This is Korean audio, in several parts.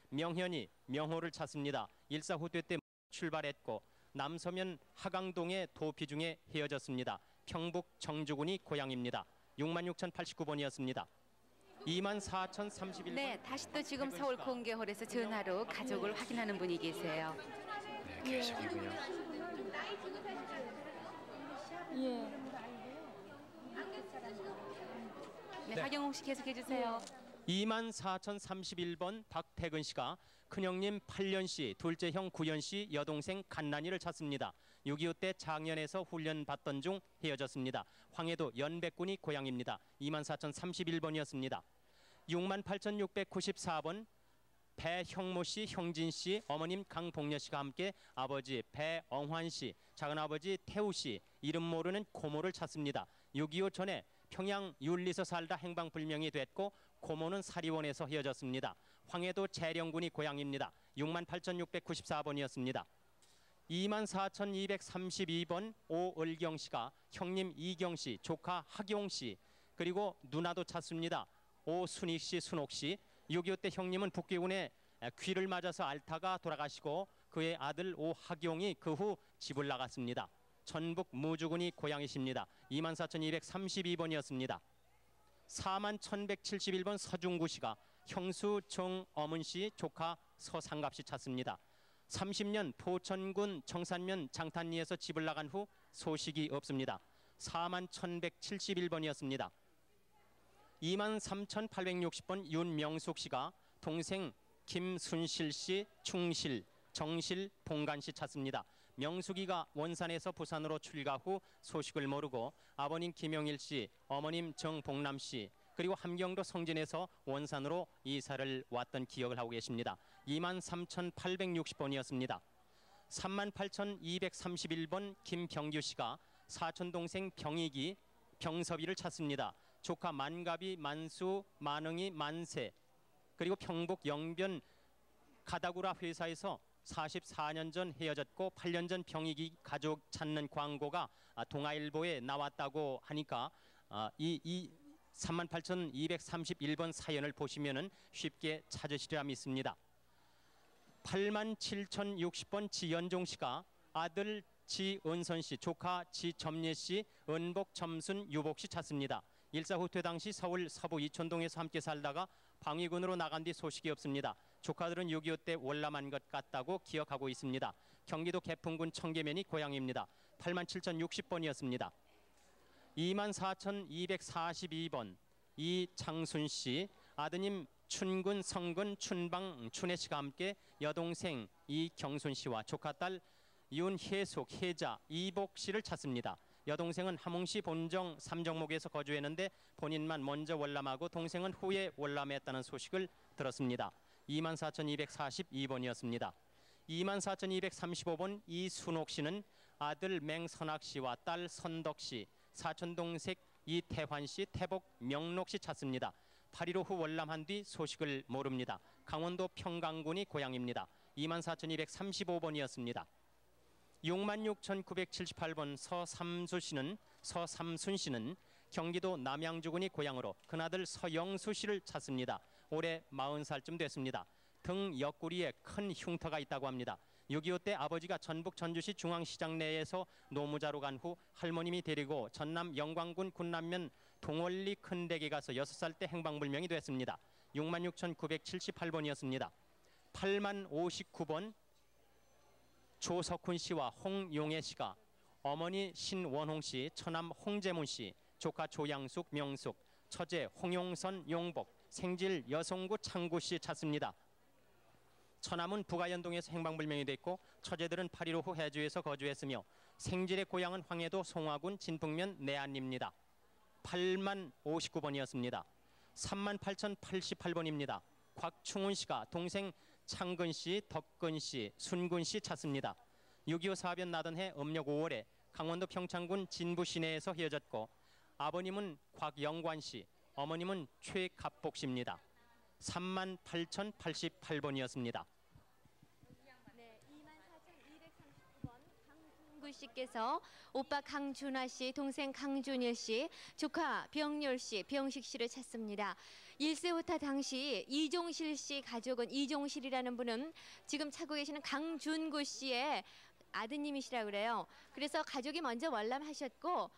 명현이 명호를 찾습니다. 일사후퇴 때 출발했고 남서면 하강동의 도피 중에 헤어졌습니다. 평북 정주군이 고향입니다. 66,089번이었습니다. 24,031번. 네, 다시 또 지금 서울 공개홀에서 전화로 가족을 확인하는 분이 계세요. 네, 계속이고요. 예. 네, 하경홍 씨 계속해 주세요. 24,031번 박태근 씨가 큰형님 8년 씨, 둘째 형 9년 씨, 여동생 갓난이를 찾습니다. 6.25 때 장년에서 훈련 받던 중 헤어졌습니다. 황해도 연백군이 고향입니다. 24,031번이었습니다. 68,694번 배형모 씨, 형진 씨, 어머님 강복녀 씨가 함께 아버지 배엉환 씨, 작은아버지 태우 씨, 이름 모르는 고모를 찾습니다. 6.25 전에 평양 윤리서 살다 행방불명이 됐고 고모는 사리원에서 헤어졌습니다. 황해도 재령군이 고향입니다. 68,694번이었습니다. 24,232번 오을경 씨가 형님 이경 씨, 조카 하경 씨, 그리고 누나도 찾습니다. 오순익 씨, 순옥 씨. 6.25 때 형님은 북괴군에 귀를 맞아서 앓다가 돌아가시고 그의 아들 오하경이 그 후 집을 나갔습니다. 전북 무주군이 고향이십니다. 24,232번이었습니다. 41,171번 서중구 씨가 형수 정어문 씨, 조카 서상갑 씨 찾습니다. 30년 포천군 청산면 장탄리에서 집을 나간 후 소식이 없습니다. 41,171번이었습니다. 23,860번 윤명숙 씨가 동생 김순실 씨, 충실, 정실, 봉간 씨 찾습니다. 명숙이가 원산에서 부산으로 출가 후 소식을 모르고 아버님 김영일 씨, 어머님 정봉남 씨, 그리고 함경도 성진에서 원산으로 이사를 왔던 기억을 하고 계십니다. 23,860번이었습니다. 38,231번 김병규 씨가 사촌동생 병익이 병섭이를 찾습니다. 조카 만갑이, 만수, 만응이, 만세, 그리고 평북 영변 가다구라 회사에서 44년 전 헤어졌고 8년 전 병익이 가족 찾는 광고가 동아일보에 나왔다고 하니까 이 38,231번 사연을 보시면은 쉽게 찾으시리라 믿습니다. 87,060번 지연종 씨가 아들 지은선 씨, 조카 지점예 씨, 은복, 점순, 유복 씨 찾습니다. 일사후퇴 당시 서울 서부 이촌동에서 함께 살다가 방위군으로 나간 뒤 소식이 없습니다. 조카들은 6.25 때 월남한 것 같다고 기억하고 있습니다. 경기도 개풍군 청계면이 고향입니다. 87,060번이었습니다. 24,242번 이창순 씨, 아드님 춘군, 성근, 춘방, 춘혜 씨가 함께 여동생 이경순 씨와 조카딸 윤혜숙, 혜자, 이복 씨를 찾습니다. 여동생은 함흥시 본정 삼정목에서 거주했는데 본인만 먼저 월남하고 동생은 후에 월남했다는 소식을 들었습니다. 24,242번이었습니다. 24,235번 이순옥 씨는 아들 맹선학 씨와 딸 선덕 씨, 사촌동생 이태환 씨, 태복 명록 씨 찾습니다. 8.15 후 월남한 뒤 소식을 모릅니다. 강원도 평강군이 고향입니다. 24,235번이었습니다. 66,978번 서삼순 씨는 경기도 남양주군이 고향으로 큰아들 서영수 씨를 찾습니다. 올해 40살쯤 됐습니다. 등 옆구리에 큰 흉터가 있다고 합니다. 6.25 때 아버지가 전북 전주시 중앙시장 내에서 노무자로 간 후 할머님이 데리고 전남 영광군 군남면 동월리 큰댁에 가서 6살 때 행방불명이 됐습니다. 66,978번이었습니다. 8059번 조석훈 씨와 홍용애 씨가 어머니 신원홍 씨, 처남 홍재문 씨, 조카 조양숙, 명숙, 처제 홍용선, 용복, 생질 여성구 창구 씨 찾습니다. 처남은 부가연동에서 행방불명이 됐고 처제들은 8.15 후 해주에서 거주했으며 생질의 고향은 황해도 송화군 진풍면 내안입니다. 8059번이었습니다. 38,088번입니다. 곽충훈 씨가 동생 창근 씨, 덕근 씨, 순근 씨 찾습니다. 6.25 사변 나던 해 음력 5월에 강원도 평창군 진부 시내에서 헤어졌고 아버님은 곽영관 씨, 어머님은 최갑복 씨입니다. 38,088번이었습니다. 네, 24,239번 강순근 이영구 씨께서 오빠 강준하 씨, 동생 강준일 씨, 조카 병률 씨, 병식 씨를 찾습니다. 일세호타 당시 이종실 씨 가족은 이종실이라는 분은 지금 찾고 계시는 강준구 씨의 아드님이시라고 그래요. 그래서 가족이 먼저 월남하셨고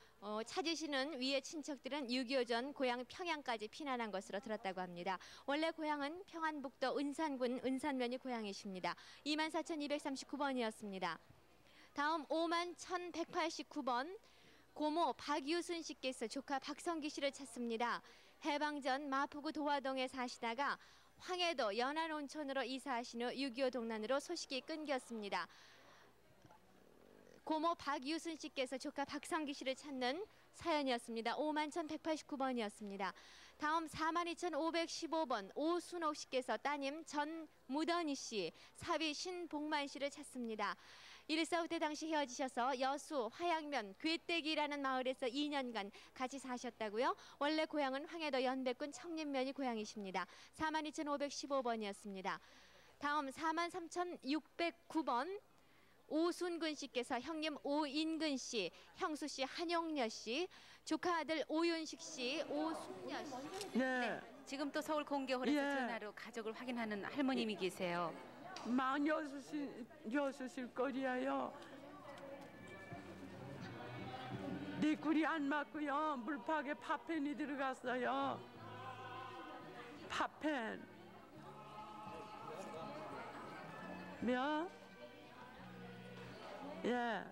찾으시는 위의 친척들은 6.25 전 고향 평양까지 피난한 것으로 들었다고 합니다. 원래 고향은 평안북도 은산군 은산면이 고향이십니다. 24,239번이었습니다. 다음 51,189번 고모 박유순 씨께서 조카 박성기 씨를 찾습니다. 해방 전 마포구 도화동에 사시다가 황해도 연안온천으로 이사하신 후 6.25 동란으로 소식이 끊겼습니다. 고모 박유순 씨께서 조카 박성기 씨를 찾는 사연이었습니다. 51,189번이었습니다. 다음 42,515번 오순옥 씨께서 따님 전무던희 씨, 사위 신복만 씨를 찾습니다. 1.15 때 당시 헤어지셔서 여수 화양면 괴떼기라는 마을에서 2년간 같이 사셨다고요. 원래 고향은 황해도 연백군 청림면이 고향이십니다. 42,515번이었습니다. 다음 43,609번 오순근 씨께서 형님 오인근 씨, 형수 씨 한용여 씨, 조카 아들 오윤식 씨, 오순여 씨. 네. 지금 또 서울 공개홀에서 예. 전화로 가족을 확인하는 할머님이 계세요. 만 여섯일 거리야요. 네 꿀이 안 맞고요. 물팍에 파펜이 들어갔어요. 파펜. 몇? 예.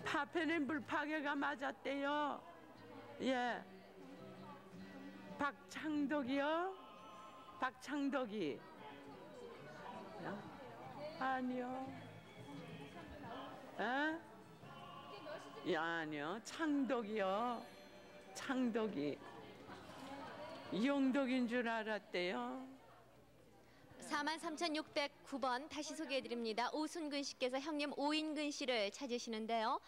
파펜에 물파괴가 맞았대요. 예. 박창덕이요? 박창덕이. 아니요. 에? 예, 아니요. 창덕이요. 창덕이. 이용덕인 줄 알았대요. 43,609번 다시 소개해드립니다. 오순근 씨께서 형님 오인근 씨를 찾으시는데요.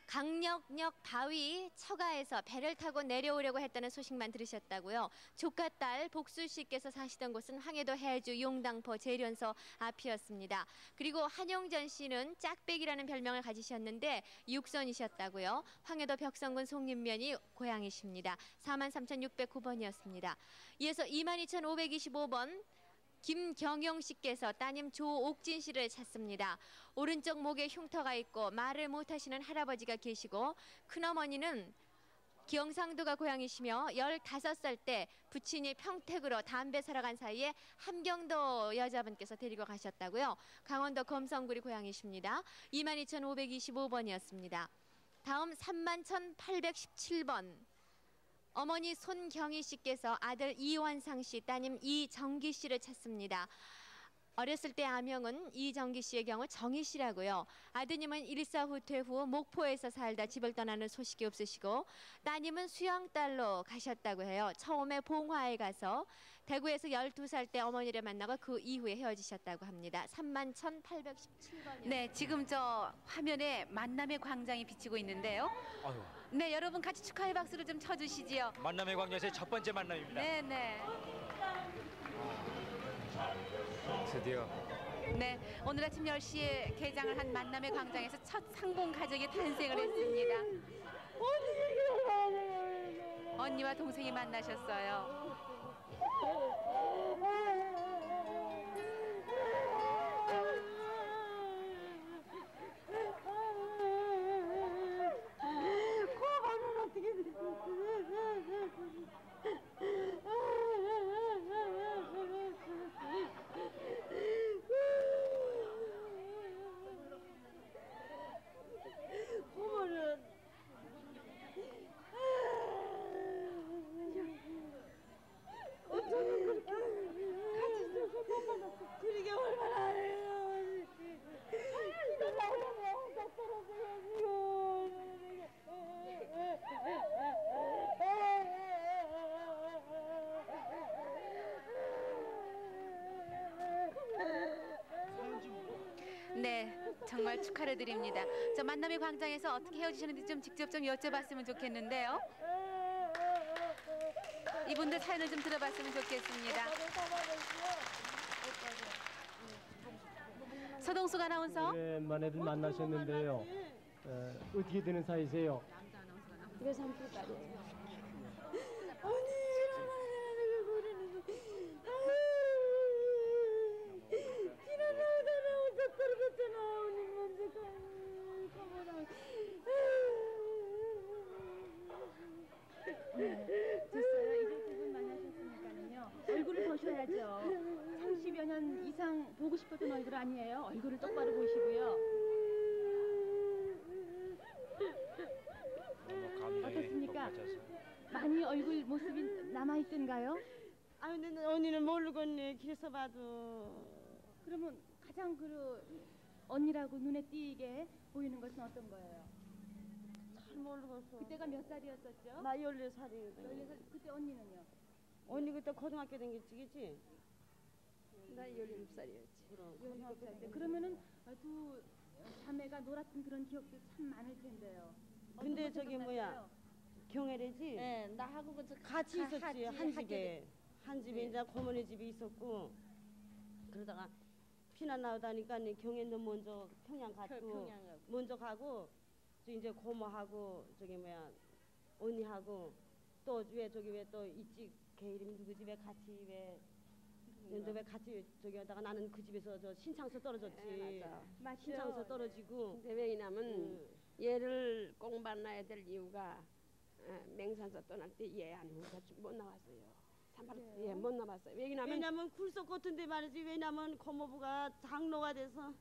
강력역 바위 처가에서 배를 타고 내려오려고 했다는 소식만 들으셨다고요. 조카 딸 복수 씨께서 사시던 곳은 황해도 해주 용당포 재련소 앞이었습니다. 그리고 한용전 씨는 짝배기라는 별명을 가지셨는데 육선이셨다고요. 황해도 벽성군 송림면이 고향이십니다. 43,609번이었습니다. 이어서 22,525번 김경용 씨께서 따님 조옥진 씨를 찾습니다. 오른쪽 목에 흉터가 있고 말을 못하시는 할아버지가 계시고 큰어머니는 경상도가 고향이시며 15살 때 부친이 평택으로 담배 사러 간 사이에 함경도 여자분께서 데리고 가셨다고요. 강원도 검성구리 고향이십니다. 22,525번이었습니다. 다음 31,817번 어머니 손경희 씨께서 아들 이원상 씨, 따님 이정기 씨를 찾습니다. 어렸을 때 아명은 이정기 씨의 경우 정희 씨라고요. 아드님은 일사후퇴 후 목포에서 살다 집을 떠나는 소식이 없으시고 따님은 수영딸로 가셨다고 해요. 처음에 봉화에 가서 대구에서 12살 때 어머니를 만나고 그 이후에 헤어지셨다고 합니다. 31,817번이요. 네, 지금 저 화면에 만남의 광장이 비치고 있는데요. 아유, 네, 여러분 같이 축하의 박수를 좀 쳐주시지요. 만남의 광장에서의 첫 번째 만남입니다. 네, 네. 드디어 네, 오늘 아침 10시에 개장을 한 만남의 광장에서 첫 상봉 가족이 탄생을 했습니다. 언니와 동생이 만나셨어요. 네, 정말 축하를 드립니다. 저 만남의 광장에서 어떻게 헤어지셨는지 좀 직접 좀 여쭤봤으면 좋겠는데요. 이분들 사연을 좀 들어봤으면 좋겠습니다. 서동숙 아나운서. 오랜만에들 만나셨는데요. 어떻게 되는 사이세요? 집에 삼킬 딸이에요. 됐어요. 이제 두 분 만나셨으니까는요. 얼굴을 보셔야죠. 30여 년 이상 보고 싶었던 얼굴 아니에요. 얼굴을 똑바로 보시고요. 어떻습니까? 많이 얼굴 모습이 남아있던가요? 아 근데 언니는 모르겠네. 길에서 봐도. 그러면 가장 언니라고 눈에 띄게 보이는 것은 어떤 거예요? 잘 모르겠어. 그때가 몇 살이었었죠? 나 14살이거든. 14살. 그때 언니는요? 언니 그때 고등학교 다녔지, 그치? 나 17살이었지. 그럼. 17살 때. 그러면은 두 자매가 놀았던 그런 기억도 참 많을 텐데요. 근데 어떤 거 저기 뭐야, 생각나세요? 경애래지? 네, 나하고 그 같이 있었지, 한 집에. 한 집에 네. 이제 고모네 집이 있었고, 그러다가 피난 나오다니까 경애 너 먼저 평양 갔고, 평양 가고. 먼저 가고, 저 이제 고모하고, 저기 뭐야, 언니하고, 또 왜 저기 왜 또 있지, 걔 이름이 누구지? 왜 같이 왜 같이 저기 하다가 나는 그 집에서 저 신창서 떨어졌지. 네, 맞아. 신창서 떨어지고. 근데 왜냐면 얘를 꼭 만나야 될 이유가 맹산서 떠날 때 얘 안 못 나왔어요. 예, 못 나왔어요. 왜냐면 굴속 같은데 말이지. 왜냐면 고모부가 장로가 돼서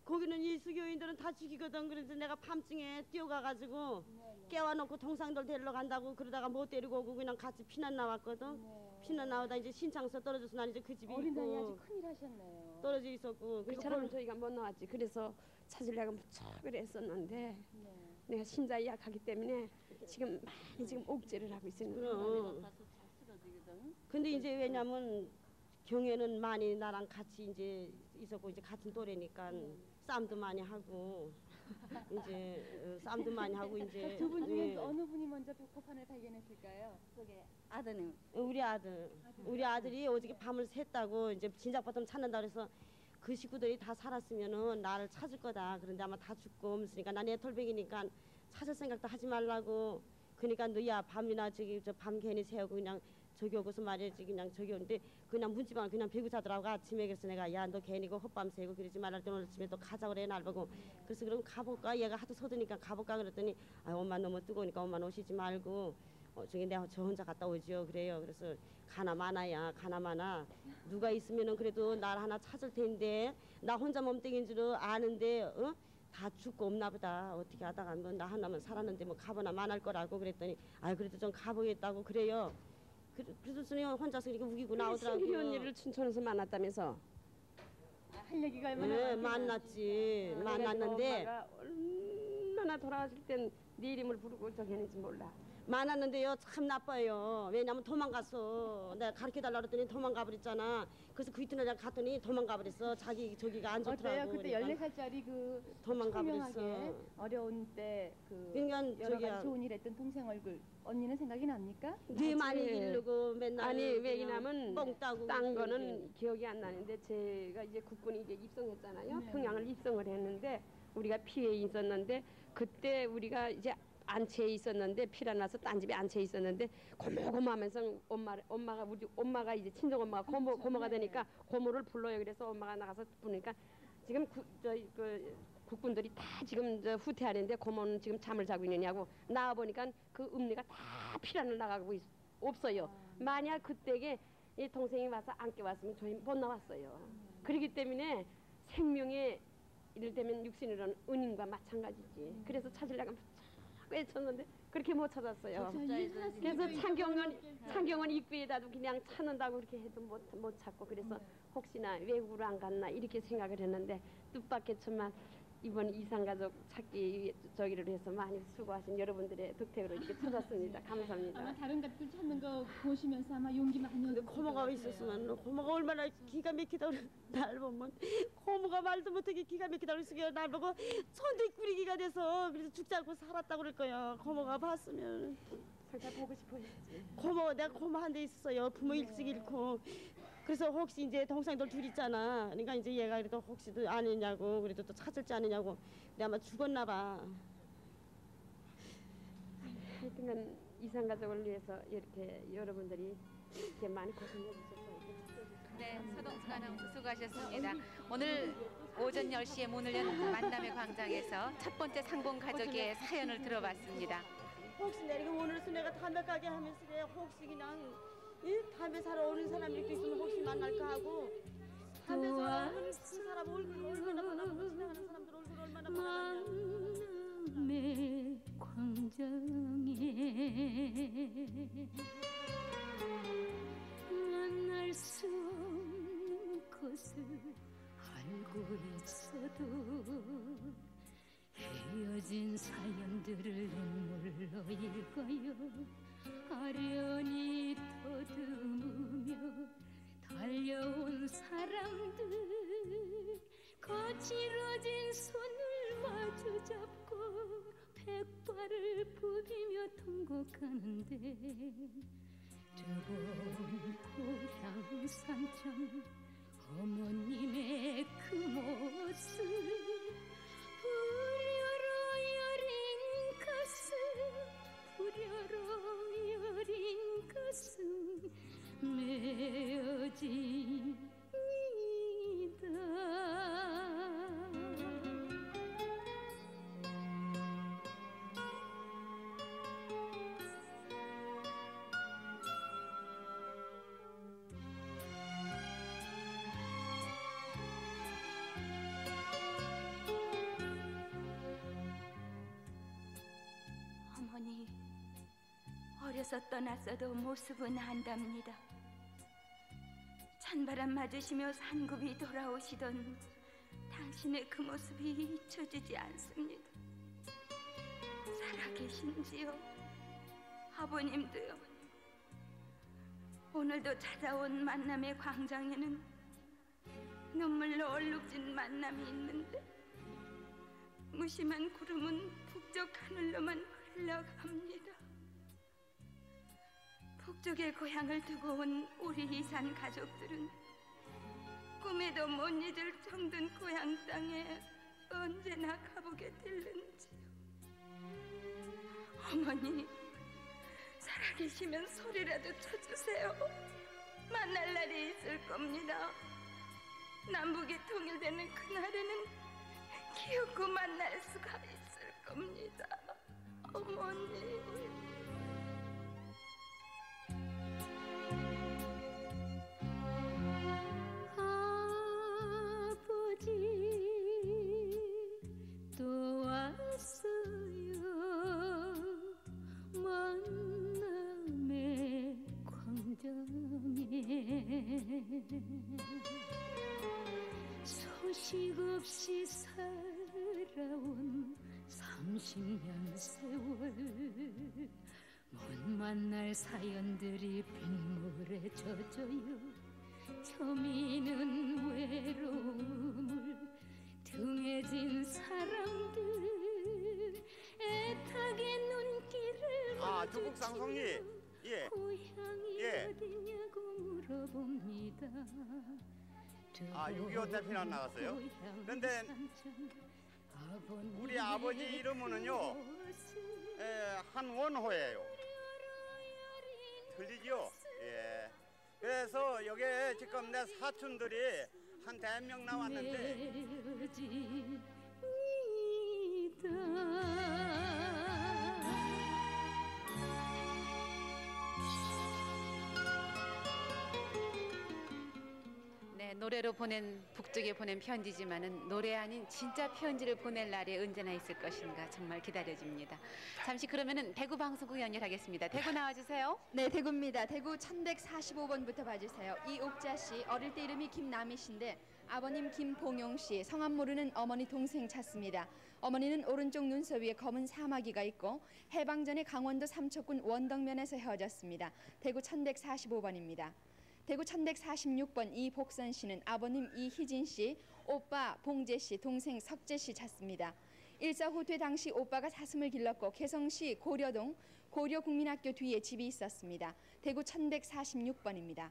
거기는 일수교인들은 다 죽이거든. 그래서 내가 밤중에 뛰어가가지고 깨워놓고 동상들 데리러 간다고 그러다가 못 데리고 오고 그냥 같이 피난 나왔거든. 피난 나오다 이제 신창서 떨어져서 난 이제 그 집이 어린 나이에 아주 있고 큰일 하셨네요. 떨어져 있었고. 그처럼 저희가 못 나왔지. 그래서 찾으려고 무척 했었는데 네. 내가 신자 약하기 때문에 지금 많이 지금 옥죄를 하고 있어요. 그럼. 근데 이제 왜냐면 경애는 많이 나랑 같이 이제 있었고 이제 같은 또래니까 싸움도 많이 하고 이제 싸움도 많이 하고 이제 두 분 중에 예. 어느 분이 먼저 복판을 발견했을까요? 그게 아드님 우리 아들이 어저께 밤을 샜다고 이제 진작부터 찾는다 그래서 그 식구들이 다 살았으면은 나를 찾을 거다. 그런데 아마 다 죽고 없으니까 난 애털백이니까 찾을 생각도 하지 말라고. 그러니까 너야 밤이나 저기 저 밤 괜히 새우고 그냥 저기 오고서 말이지 그냥 저기 오는데 그냥 문지방을 그냥 베고 자더라고. 아침에. 그래서 내가 야 너 괜히 그 헛밤 새고 그러지 말라 때 오늘 아침에 또 가자 그래 날 보고. 그래서 그럼 가볼까. 얘가 하도 서드니까 가볼까 그랬더니 아 엄마 너무 뜨거우니까 엄마는 오시지 말고 저기 내가 저 혼자 갔다 오지요. 그래요. 그래서 가나 마나야 가나 마나 누가 있으면은 그래도 날 하나 찾을 텐데 나 혼자 몸뚱인 줄 아는데 다 죽고 없나 보다. 어떻게 하다가 뭐 나 하나만 살았는데 뭐 가보나 만할 거라고 그랬더니 아 그래도 좀 가보겠다고 그래요. 그래서 혼자서 이렇게 우기고 나오더라고요. 신기 언니를 춘천에서 만났다면서. 할 얘기가 얼마나 네, 많겠어요. 만났지. 만났는데 엄마가 얼마나 돌아가실 땐 네 이름을 부르고 저기 했는지 몰라. 만났는데요 참 나빠요. 왜냐면 도망갔어. 내가 가르쳐달라 그랬더니 도망가 버렸잖아. 그래서 그 이튿날 갔더니 도망가 버렸어. 자기 저기가 안 좋더라고. 어때요? 그때 그러니까. 14살짜리 그 도망가 투명하게 버렸어. 어려운 때 그 그러니까 여러 저기야. 가지 좋은 일 했던 동생 얼굴 언니는 생각이 납니까? 네 많이 기르고 맨날 아니 그냥 왜냐면 뻥 따고 딴 그러지. 거는 기억이 안 나는데 제가 이제 국군이 이제 입성했잖아요. 네. 평양을 입성을 했는데 우리가 피해 있었는데 그때 우리가 이제 안채에 있었는데 피가 나서 딴 집에 안채에 있었는데 고모고모하면서 엄마가 이제 친정 엄마가 고모가 되니까 고모를 불러요. 그래서 엄마가 나가서 부르니까 지금 국군들이 다 지금 후퇴하는데 고모는 지금 잠을 자고 있느냐고 나와 보니까 그 음니가 다 피란을 나가고 없어요. 만약 그때에 이 동생이 와서 안겨 왔으면 저희 못 나왔어요. 그렇기 때문에 생명의 이를테면 육신이라는 은인과 마찬가지지. 그래서 찾으려고 외쳤는데 그렇게 못 찾았어요. 그래서 창경은 입구에다도 그냥 찾는다고 그렇게 해도 못 찾고 그래서 혹시나 외국으로 안 갔나 이렇게 생각을 했는데 뜻밖에지만 이번 이산가족 찾기 저기를 해서 많이 수고하신 여러분들의 덕택으로 이렇게 찾았습니다. 감사합니다. 아마 다른 것들 찾는 거 보시면서 아마 용기 많이 근데 얻으실 고모가 것 같아요. 있었으면 고모가 얼마나 기가 막히다고 날 보면 고모가 말도 못하게 기가 막히다고 그랬으면 날 보고 천대꾸리기가 돼서 그래서 죽지 않고 살았다고 그럴 거야. 고모가 봤으면. 살짝 보고 싶어요. 고모 내가 고모 한 대 있었어요. 부모 일찍 잃고 그래서 혹시 이제 동생들 둘 있잖아. 그러니까 이제 얘가 그래도 혹시도 아니냐고 그래도 또 찾을지 아니냐고. 근데 아마 죽었나 봐. 하여튼간 이산가족을 위해서 이렇게 여러분들이 이렇게 많이 고생해 주셔서 네, 서동숙 아나운서 수고하셨습니다. 오늘 오전 10시에 문을 연 만남의 광장에서 첫 번째 상봉 가족의 사연을 들어봤습니다. 혹시 내가 오늘 내가 담배 가게 하면서 그래 혹시 그냥 담배 사러 오는 사람이 이렇게 있으면 혹시 만날까 하고 담배 사러 오는 그 사람 얼굴 얼마나 보나보고 지나가는 사람들 얼굴 얼마나 보나보냐. 만남의 광장에 만날 수 없는 것을 알고 있어도 헤어진 사연들을 눈물로 읽어요. 아련히 더듬으며 달려온 사람들 거칠어진 손을 마주 잡고 백발을 부비며 통곡하는데 뜨거운 고향 산천 어머님의 그 모습 부려러 여린 가슴 부려러 여린 가슴 메어집니다. 어머니, 어려서 떠났어도 모습은 안답니다. 찬바람 맞으시며 산굽이 돌아오시던 당신의 그 모습이 잊혀지지 않습니다. 살아계신지요? 아버님도요. 오늘도 찾아온 만남의 광장에는 눈물로 얼룩진 만남이 있는데 무심한 구름은 북쪽 하늘로만 흘러갑니다. 북쪽의 고향을 두고 온 우리 이산 가족들은 꿈에도 못 잊을 정든 고향 땅에 언제나 가보게 될는지요. 어머니, 살아계시면 소리라도 쳐주세요. 만날 날이 있을 겁니다. 남북이 통일되는 그날에는 기어코 만날 수가 있을 겁니다. 어머니. 아버지 또 왔어요. 만남의 광장에 소식 없이 살아온 30년 세월 못 만날 사연들이 빗물에 젖어요. 저미는 외로움을 등에 진 사람들 애타게 눈길을 조국상성리 예. 고향이 어디냐고 물어봅니다. 6.25 때 피난 나갔어요. 그런데 우리 아버지 이름은요 한원호예요. 들리죠? 예. 그래서 여기에 지금 내 사촌들이 한 100명 나왔는데 네, 노래로 보낸 북쪽에 보낸 편지지만은 노래 아닌 진짜 편지를 보낼 날이 언제나 있을 것인가 정말 기다려집니다. 잠시 그러면은 대구 방송국 연결하겠습니다. 대구 나와주세요. 네, 대구입니다. 대구 1145번부터 봐주세요. 이옥자 씨, 어릴 때 이름이 김남희 씨인데 아버님 김봉용 씨, 성함 모르는 어머니 동생 찾습니다. 어머니는 오른쪽 눈썹 위에 검은 사마귀가 있고 해방 전에 강원도 삼척군 원덕면에서 헤어졌습니다. 대구 1145번입니다. 대구 1146번 이복선 씨는 아버님 이희진 씨, 오빠 봉재 씨, 동생 석재 씨 찾습니다. 일사후퇴 당시 오빠가 사슴을 길렀고 개성시 고려동 고려국민학교 뒤에 집이 있었습니다. 대구 1146번입니다.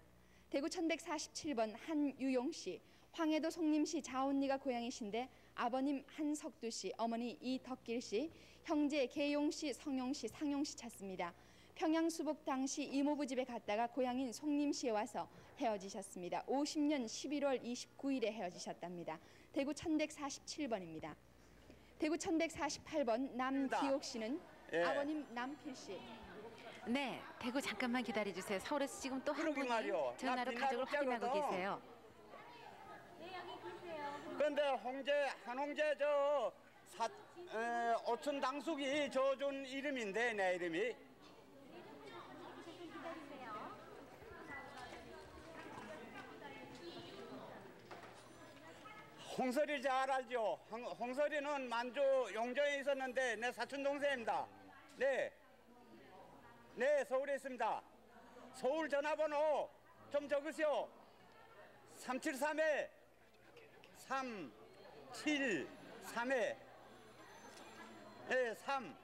대구 1147번 한유용 씨, 황해도 송림시 자언니가 고향이신데 아버님 한석두 씨, 어머니 이덕길 씨, 형제 계용 씨, 성용 씨, 상용 씨 찾습니다. 평양 수복 당시 이모부 집에 갔다가 고향인 송림시에 와서 헤어지셨습니다. 50년 11월 29일에 헤어지셨답니다. 대구 1147번입니다. 대구 1148번 남기옥 씨는 예. 아버님 남필 씨. 네, 대구 잠깐만 기다려주세요. 서울에서 지금 또 한 그러게 분이 말이요. 전화로 나 가족을 확인하고 빗나갔거든. 계세요. 그런데 한홍재 오촌 당숙이 준 이름인데 내 이름이. 홍설이 잘 알죠. 홍설이는 만주 용정에 있었는데 내 사촌 동생입니다. 네, 서울에 있습니다. 서울 전화번호 좀 적으시오. 373에 373에 3.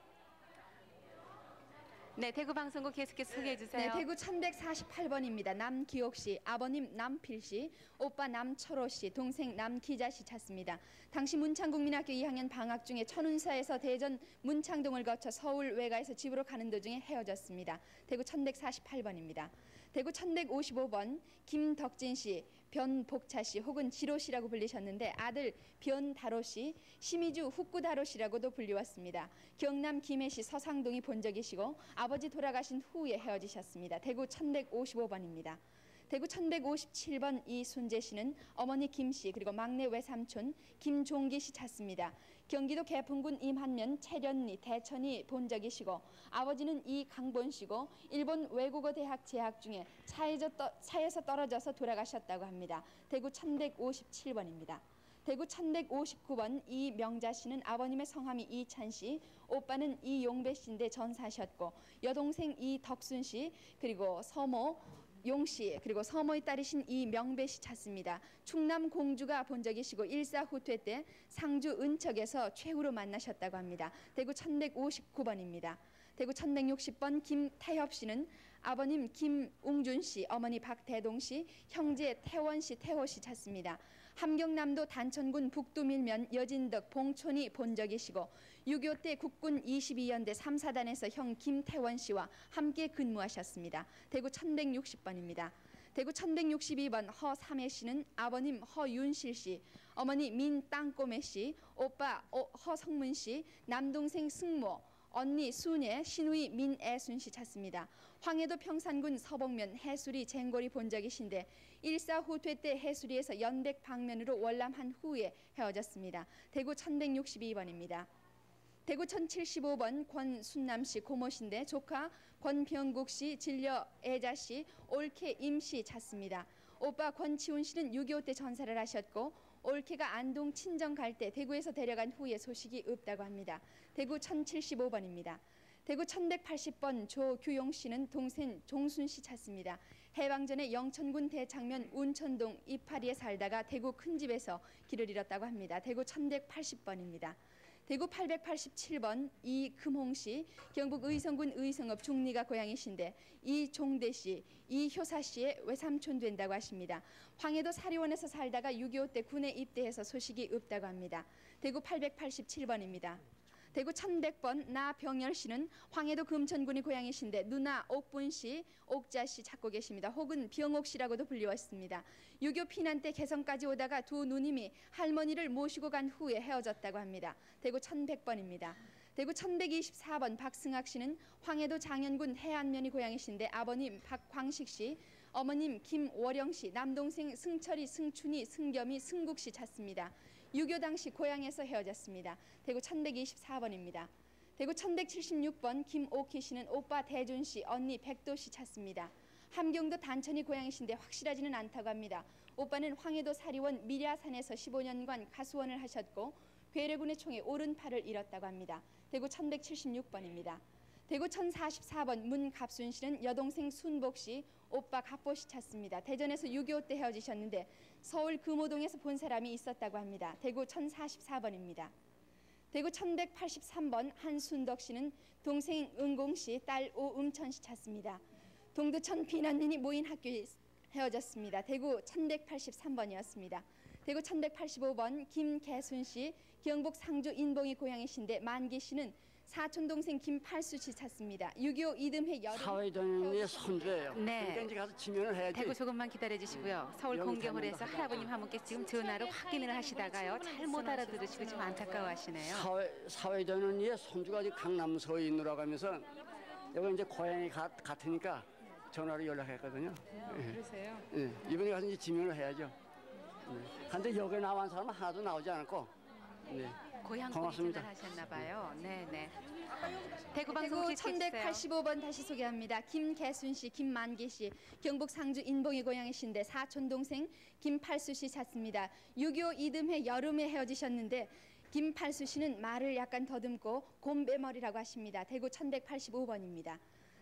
네, 대구 방송국 계속해서 소개해 주세요. 네, 대구 1148번입니다. 남기옥 씨, 아버님 남필 씨, 오빠 남철호 씨, 동생 남기자 씨 찾습니다. 당시 문창국민학교 2학년 방학 중에 천운사에서 대전 문창동을 거쳐 서울 외가에서 집으로 가는 도중에 헤어졌습니다. 대구 1148번입니다. 대구 1155번 김덕진 씨, 변복차 씨 혹은 지로 씨라고 불리셨는데 아들 변다로 씨, 심의주 훅구다로 씨라고도 불리웠습니다. 경남 김해시 서상동이 본적이시고 아버지 돌아가신 후에 헤어지셨습니다. 대구 1155번입니다. 대구 1157번 이순재 씨는 어머니 김 씨 그리고 막내 외삼촌 김종기 씨 찾습니다. 경기도 개풍군 임한면 채련리 대천이 본적이시고 아버지는 이강본 씨고 일본 외국어 대학 재학 중에 차에서 떨어져서 돌아가셨다고 합니다. 대구 1157번입니다. 대구 1159번 이명자 씨는 아버님의 성함이 이찬 씨, 오빠는 이용배 씨인데 전사하셨고 여동생 이덕순 씨 그리고 서모 용 씨 그리고 서모의 딸이신 이명배 씨 찾습니다. 충남 공주가 본적이시고 일사후퇴 때 상주 은척에서 최후로 만나셨다고 합니다. 대구 1159번입니다. 대구 1160번 김태협 씨는 아버님 김웅준 씨, 어머니 박대동 씨, 형제 태원 씨, 태호 씨 찾습니다. 함경남도 단천군 북두밀면 여진덕 봉촌이 본적이시고 6.25 때 국군 22연대 3사단에서 형 김태원 씨와 함께 근무하셨습니다. 대구 1160번입니다. 대구 1162번 허삼혜 씨는 아버님 허윤실 씨, 어머니 민땅꼬매 씨, 오빠 허성문 씨, 남동생 승모, 언니 순예, 시누이 민애순 씨 찾습니다. 황해도 평산군 서봉면 해수리 쟁골이 본적이신데 일사후퇴 때 해수리에서 연백 방면으로 월남한 후에 헤어졌습니다. 대구 1162번입니다. 대구 1075번 권순남 씨 고모신데 조카 권병국 씨, 진려 애자 씨, 올케 임 씨 찾습니다. 오빠 권치훈 씨는 6.25 때 전사를 하셨고 올케가 안동 친정 갈 때 대구에서 데려간 후에 소식이 없다고 합니다. 대구 1075번입니다. 대구 1180번 조규용 씨는 동생 종순 씨 찾습니다. 해방 전에 영천군 대창면 운천동 이파리에 살다가 대구 큰집에서 길을 잃었다고 합니다. 대구 1180번입니다. 대구 887번 이금홍 씨, 경북 의성군 의성읍 중리가 고향이신데 이종대 씨, 이효사 씨의 외삼촌 된다고 하십니다. 황해도 사리원에서 살다가 6.25 때 군에 입대해서 소식이 없다고 합니다. 대구 887번입니다. 대구 1100번 나병열 씨는 황해도 금천군이 고향이신데 누나 옥분 씨, 옥자 씨 찾고 계십니다. 혹은 병옥 씨라고도 불리웠습니다. 6.25 피난 때 개성까지 오다가 두 누님이 할머니를 모시고 간 후에 헤어졌다고 합니다. 대구 1100번입니다. 대구 1124번 박승학 씨는 황해도 장현군 해안면이 고향이신데 아버님 박광식 씨, 어머님 김월영 씨, 남동생 승철이, 승춘이, 승겸이, 승국 씨 찾습니다. 6.25 당시 고향에서 헤어졌습니다. 대구 1124번입니다. 대구 1176번 김오키 씨는 오빠 대준 씨, 언니 백도 씨 찾습니다. 함경도 단천이 고향이신데 확실하지는 않다고 합니다. 오빠는 황해도 사리원 미랴산에서 15년간 가수원을 하셨고 괴뢰군의 총에 오른팔을 잃었다고 합니다. 대구 1176번입니다. 대구 1044번 문갑순 씨는 여동생 순복 씨, 오빠 갑보 씨 찾습니다. 대전에서 6.25 때 헤어지셨는데 서울 금호동에서 본 사람이 있었다고 합니다. 대구 1044번입니다. 대구 1183번 한순덕 씨는 동생 은공 씨, 딸 오음천 씨 찾습니다. 동두천 비난민이 모인 학교에 헤어졌습니다. 대구 1183번이었습니다. 대구 1185번 김계순 씨, 경북 상주 인봉이 고향이신데 만기 씨는 사촌 동생 김팔수 씨 찾습니다. 6.25 이듬해 여름 사회전의 선조예요. 네. 그러니까 이제 가서 지면을 해야지. 대구 조금만 기다려 주시고요. 서울 여기 공경홀에서 가면 할아버님 한 분께 지금 전화로 확인을 하시다가요. 잘 못 알아들으시고 좀 안타까워하시네요. 사회전의 선조가 이제 강남 서인으로 가면서 여기 이제 고향이 같으니까 전화로 연락했거든요. 그러세요? 예, 이번에 가서 이제 지면을 해야죠. 근데 여기 나온 사람은 하나도 나오지 않았고. 네. 고향 고맙습니다. 분이 전화하셨나 봐요. 네네. 대구 대구 방송 1185번 다시 소개합니다. 김계순 씨, 김만기 씨, 경북 상주 인봉이 고향이신데 사촌 동생 김팔수 씨 찾습니다. 6.25 이듬해 여름에 헤어지셨는데 김팔수 씨는 말을 약간 더듬고 곰배머리라고 하십니다. 대구 1185번입니다.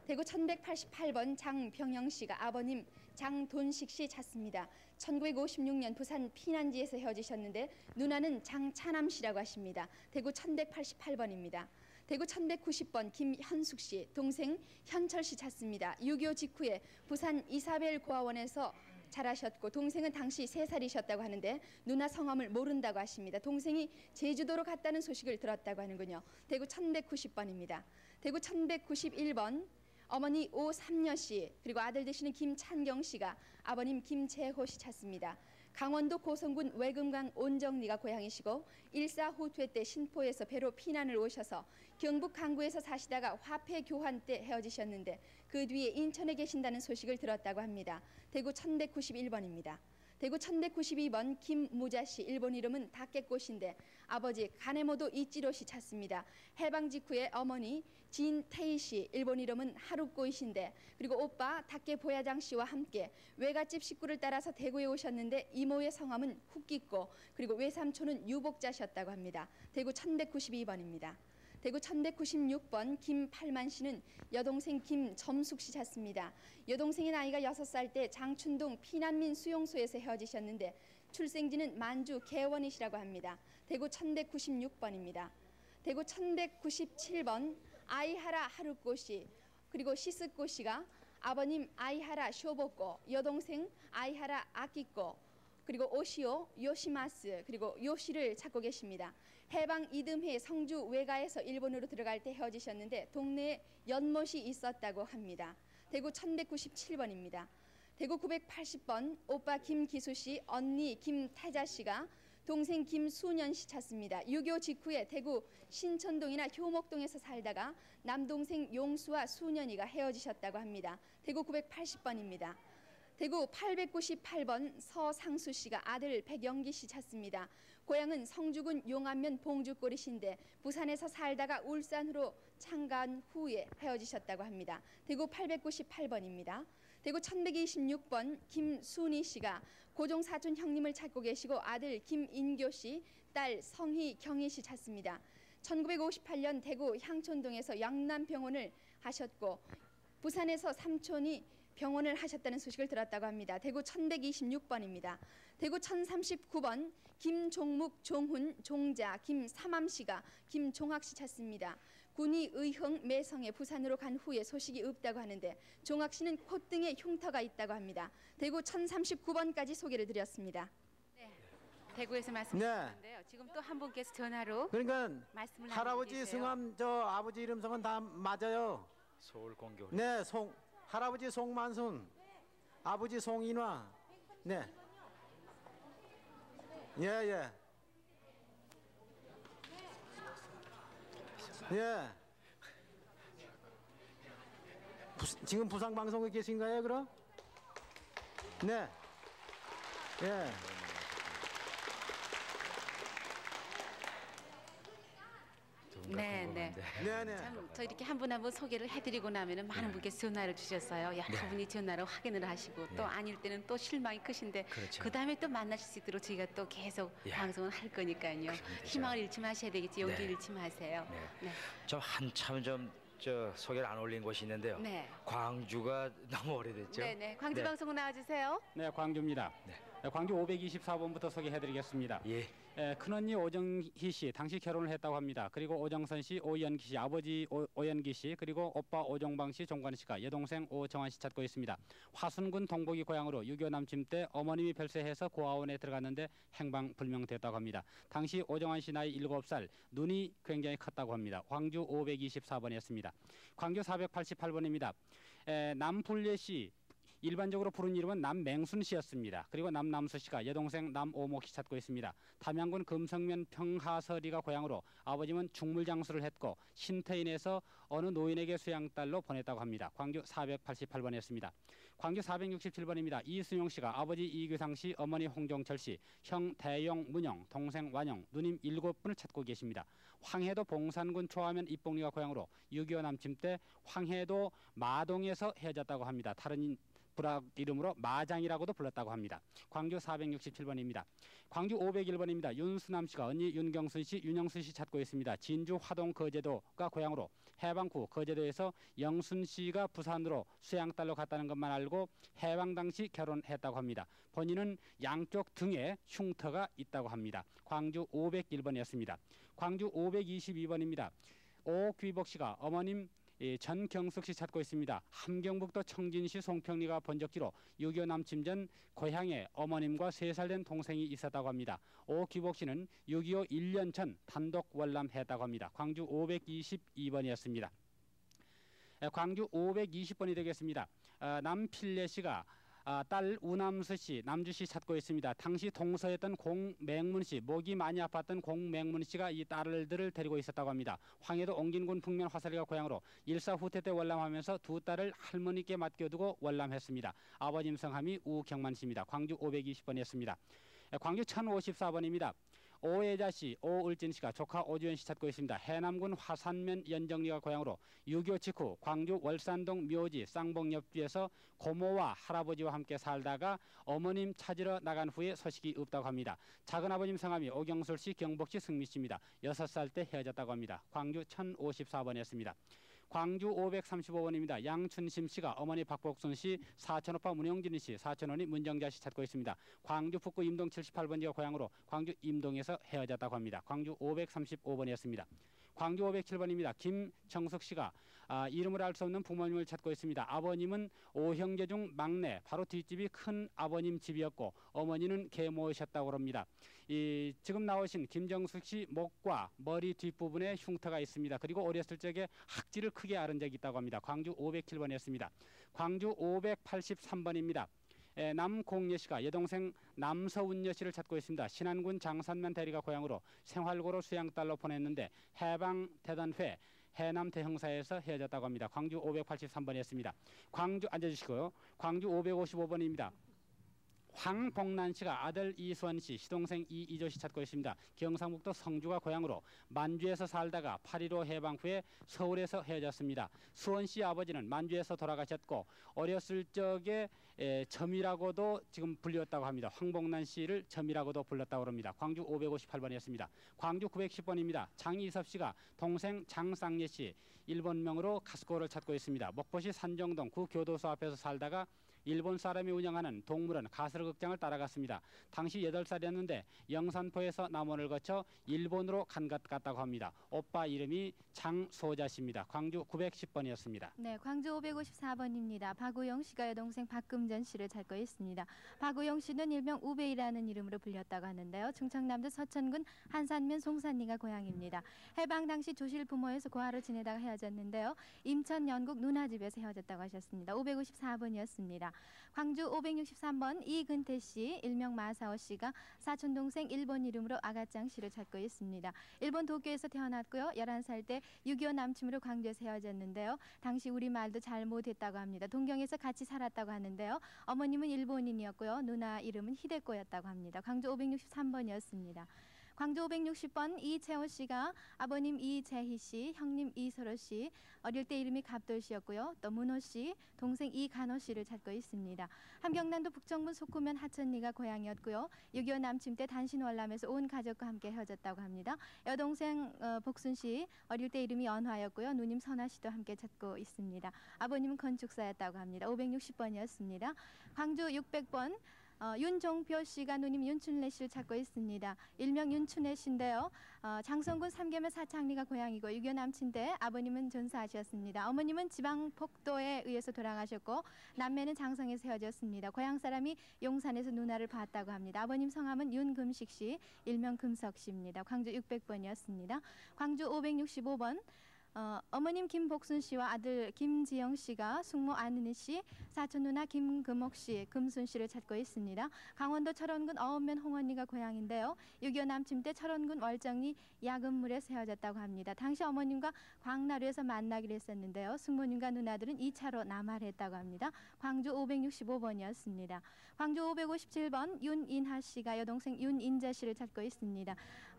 대구 1188번 장병영 씨가 아버님 장돈식 씨 찾습니다. 1956년 부산 피난지에서 헤어지셨는데 누나는 장차남 씨라고 하십니다. 대구 1188번입니다. 대구 1190번 김현숙 씨, 동생 현철 씨 찾습니다. 6.25 직후에 부산 이사벨 고아원에서 자라셨고 동생은 당시 3살이셨다고 하는데 누나 성함을 모른다고 하십니다. 동생이 제주도로 갔다는 소식을 들었다고 하는군요. 대구 1190번입니다. 대구 1191번 어머니 오삼녀 씨, 그리고 아들 되시는 김찬경 씨가 아버님 김재호 씨 찾습니다. 강원도 고성군 외금강 온정리가 고향이시고 일사후퇴 때 신포에서 배로 피난을 오셔서 경북 강구에서 사시다가 화폐 교환 때 헤어지셨는데 그 뒤에 인천에 계신다는 소식을 들었다고 합니다. 대구 1191번입니다. 대구 1192번 김무자 씨, 일본 이름은 다케꽃인데 아버지 가네모도 이치로 씨 찾습니다. 해방 직후에 어머니 진태희 씨, 일본 이름은 하루꼬이신데 그리고 오빠 다케보야장 씨와 함께 외갓집 식구를 따라서 대구에 오셨는데 이모의 성함은 후끼꼬, 그리고 외삼촌은 유복자셨다고 합니다. 대구 1192번입니다. 대구 1196번 김팔만 씨는 여동생 김점숙 씨 찾습니다. 여동생의 나이가 6살 때 장춘동 피난민 수용소에서 헤어지셨는데 출생지는 만주 개원이시라고 합니다. 대구 1196번입니다. 대구 1197번 아이하라 하루꼬 씨, 그리고 시스꼬 씨가 아버님 아이하라 쇼보꼬, 여동생 아이하라 아키꼬, 그리고 오시오 요시마스, 그리고 요시를 찾고 계십니다. 해방 이듬해 성주 외가에서 일본으로 들어갈 때 헤어지셨는데 동네에 연못이 있었다고 합니다. 대구 1197번입니다. 대구 980번 오빠 김기수 씨, 언니 김태자 씨가 동생 김수년 씨 찾습니다. 6.25 직후에 대구 신천동이나 효목동에서 살다가 남동생 용수와 수년이가 헤어지셨다고 합니다. 대구 980번입니다. 대구 898번 서상수 씨가 아들 백영기 씨 찾습니다. 고향은 성주군 용안면 봉주골이신데 부산에서 살다가 울산으로 창간 후에 헤어지셨다고 합니다. 대구 898번입니다. 대구 1126번 김순희 씨가 고종 사촌 형님을 찾고 계시고 아들 김인교 씨, 딸 성희 경희 씨 찾습니다. 1958년 대구 향촌동에서 영남병원을 하셨고 부산에서 삼촌이 병원을 하셨다는 소식을 들었다고 합니다. 대구 1126번입니다. 대구 1039번 김종묵, 종훈, 종자, 김삼암 씨가 김종학 씨 찾습니다. 군이 의흥 매성에 부산으로 간 후에 소식이 없다고 하는데 종학 씨는 콧등에 흉터가 있다고 합니다. 대구 1039번까지 소개를 드렸습니다. 네, 대구에서 말씀드렸는데요. 지금 또 한 분께서 전화로 그러니까 말씀을 할아버지 나누고 계세요. 성함 저 아버지 이름 성은 다 맞아요. 서울 공교. 네, 할아버지 송만순, 아버지 송인화. 네. 예, 예. 예. 지금 부산 방송에 계신가요, 그럼? 네. 예. 네네. 네네. 참, 저 이렇게 한 분 한 분 소개를 해드리고 나면은 많은 분께서 전화를 주셨어요. 여러분이 전화로 확인을 하시고 또 아닐 때는 또 실망이 크신데 그렇죠. 그 다음에 또 만나실 수 있도록 저희가 또 계속 방송을 할 거니까요. 희망을 잃지 마셔야 되겠지. 용기를 잃지 마세요. 네. 좀 한참 저 소개를 안 올린 곳이 있는데요. 네. 광주가 너무 오래됐죠. 네네. 광주 방송 나와주세요. 네, 광주입니다. 광주 524번부터 소개해드리겠습니다. 예. 큰언니 오정희 씨 당시 결혼을 했다고 합니다. 그리고 오정선 씨, 오연기 씨, 아버지 오연기 씨, 그리고 오빠 오종방 씨, 종관 씨가 여동생 오정환 씨 찾고 있습니다. 화순군 동복이 고향으로 6.25 남침 때 어머님이 별세해서 고아원에 들어갔는데 행방불명됐다고 합니다. 당시 오정환 씨 나이 7살, 눈이 굉장히 컸다고 합니다. 광주 524번이었습니다. 광주 488번입니다. 남불례 씨, 일반적으로 부른 이름은 남맹순 씨였습니다. 그리고 남남수 씨가 여동생 남오목 씨 찾고 있습니다. 담양군 금성면 평하서리가 고향으로 아버님은 중물장수를 했고 신태인에서 어느 노인에게 수양딸로 보냈다고 합니다. 광주 488번이었습니다. 광주 467번입니다. 이순용 씨가 아버지 이규상 씨, 어머니 홍종철 씨, 형 대용, 문영, 동생 완영, 누님 7분을 찾고 계십니다. 황해도 봉산군 초하면 입봉리가 고향으로 6.25 남침 때 황해도 마동에서 헤어졌다고 합니다. 다른 불악 이름으로 마장이라고도 불렀다고 합니다. 광주 467번입니다. 광주 501번입니다. 윤수남 씨가 언니 윤경순 씨, 윤영순 씨 찾고 있습니다. 진주 화동 거제도가 고향으로 해방후 거제도에서 영순 씨가 부산으로 수양딸로 갔다는 것만 알고 해방 당시 결혼했다고 합니다. 본인은 양쪽 등에 흉터가 있다고 합니다. 광주 501번이었습니다. 광주 522번입니다. 오귀복 씨가 어머님 전경숙 씨 찾고 있습니다. 함경북도 청진시 송평리가 번적지로 6.25 남침 전 고향에 어머님과 3살 된 동생이 있었다고 합니다. 오귀복 씨는 6.25 1년 전 단독 월남했다고 합니다. 광주 522번이었습니다. 광주 520번이 되겠습니다. 남필례 씨가 딸 우남수 씨, 남주씨 찾고 있습니다. 당시 동서였던 공맹문 씨, 목이 많이 아팠던 공맹문 씨가 이 딸들을 데리고 있었다고 합니다. 황해도 옹진군 북면 화살리가 고향으로 일사후퇴 때 월남하면서 두 딸을 할머니께 맡겨두고 월남했습니다. 아버님 성함이 우경만 씨입니다. 광주 520번이었습니다. 광주 1054번입니다. 오혜자 씨, 오을진 씨가 조카 오주연 씨 찾고 있습니다. 해남군 화산면 연정리가 고향으로 6.25 직후 광주 월산동 묘지 쌍봉옆집에서 고모와 할아버지와 함께 살다가 어머님 찾으러 나간 후에 소식이 없다고 합니다. 작은아버님 성함이 오경술 씨, 경복 씨, 승미 씨입니다. 6살 때 헤어졌다고 합니다. 광주 1054번이었습니다. 광주 535번입니다. 양춘심 씨가 어머니 박복순 씨, 사촌오빠 문영진 씨, 사촌언니 문정자 씨 찾고 있습니다. 광주 북구 임동 78번지가 고향으로 광주 임동에서 헤어졌다고 합니다. 광주 535번이었습니다. 광주 507번입니다. 김정숙 씨가 이름을 알 수 없는 부모님을 찾고 있습니다. 아버님은 5형제 중 막내, 바로 뒷집이 큰 아버님 집이었고 어머니는 계모셨다고 합니다. 지금 나오신 김정숙 씨 목과 머리 뒷부분에 흉터가 있습니다. 그리고 어렸을 적에 학지를 크게 앓은 적이 있다고 합니다. 광주 507번이었습니다. 광주 583번입니다. 남공예 씨가 여동생 남서운여 씨를 찾고 있습니다. 신안군 장산면 대리가 고향으로 생활고로 수양딸로 보냈는데 해방되던 회 해남 대형사에서 헤어졌다고 합니다. 광주 583번이었습니다. 광주 앉아주시고요. 광주 555번입니다. 황복란 씨가 아들 이수원 씨, 시동생 이이조 씨 찾고 있습니다. 경상북도 성주가 고향으로 만주에서 살다가 8.15 해방 후에 서울에서 헤어졌습니다. 수원 씨 아버지는 만주에서 돌아가셨고 어렸을 적에 점이라고도 지금 불렸다고 합니다. 황복란 씨를 점이라고도 불렀다고 합니다. 광주 558번이었습니다. 광주 910번입니다. 장이섭 씨가 동생 장쌍예 씨, 일본명으로 가스코를 찾고 있습니다. 목포시 산정동 구 교도소 앞에서 살다가 일본 사람이 운영하는 동물원 가설극장을 따라갔습니다. 당시 8살이었는데 영산포에서 남원을 거쳐 일본으로 간 것 같다고 합니다. 오빠 이름이 장소자 씨입니다. 광주 910번이었습니다. 네, 광주 554번입니다. 박우영 씨가 여동생 박금전 씨를 찾고 있습니다. 박우영 씨는 일명 우베이라는 이름으로 불렸다고 하는데요. 충청남도 서천군 한산면 송산리가 고향입니다. 해방 당시 조실 부모에서 고아로 지내다가 헤어졌는데요. 임천 연국 누나집에서 헤어졌다고 하셨습니다. 554번이었습니다. 광주 563번 이근태 씨, 일명 마사오 씨가 사촌동생 일본 이름으로 아가짱 씨를 찾고 있습니다. 일본 도쿄에서 태어났고요. 11살 때 6.25 남침으로 광주에서 헤어졌는데요. 당시 우리말도 잘 못했다고 합니다. 동경에서 같이 살았다고 하는데요. 어머님은 일본인이었고요. 누나 이름은 히데코였다고 합니다. 광주 563번이었습니다. 광주 560번 이채호 씨가 아버님 이재희 씨, 형님 이소로 씨, 어릴 때 이름이 갑돌 씨였고요. 또 문호 씨, 동생 이간호 씨를 찾고 있습니다. 함경남도 북정군 속구면 하천리가 고향이었고요. 6.25 남침 때 단신 월남에서 온 가족과 함께 헤어졌다고 합니다. 여동생 복순 씨, 어릴 때 이름이 연화였고요. 누님 선아 씨도 함께 찾고 있습니다. 아버님은 건축사였다고 합니다. 560번이었습니다. 광주 600번 윤종표 씨가 누님 윤춘래 씨를 찾고 있습니다. 일명 윤춘애 씨인데요. 장성군 삼계면 사창리가 고향이고 유교 남친데 아버님은 전사하셨습니다. 어머님은 지방 폭도에 의해서 돌아가셨고 남매는 장성에서 헤어졌습니다. 고향 사람이 용산에서 누나를 봤다고 합니다. 아버님 성함은 윤금식 씨, 일명 금석 씨입니다. 광주 600번이었습니다. 광주 565번. 어머님 김복순 씨와 아들 김지영 씨가 숙모 안은희 씨, 사촌 누나 김금옥 씨, 금순 씨를 찾고 있습니다. 강원도 철원군 어읍면 홍언니가 고향인데요. 6.25 남침 때 철원군 월정리 야근물에 세워졌다고 합니다. 당시 어머님과 광나루에서 만나기로 했었는데요. 숙모님과 누나들은 2차로 남하를 했다고 합니다. 광주 565번이었습니다. 광주 557번 윤인하 씨가 여동생 윤인자 씨를 찾고 있습니다.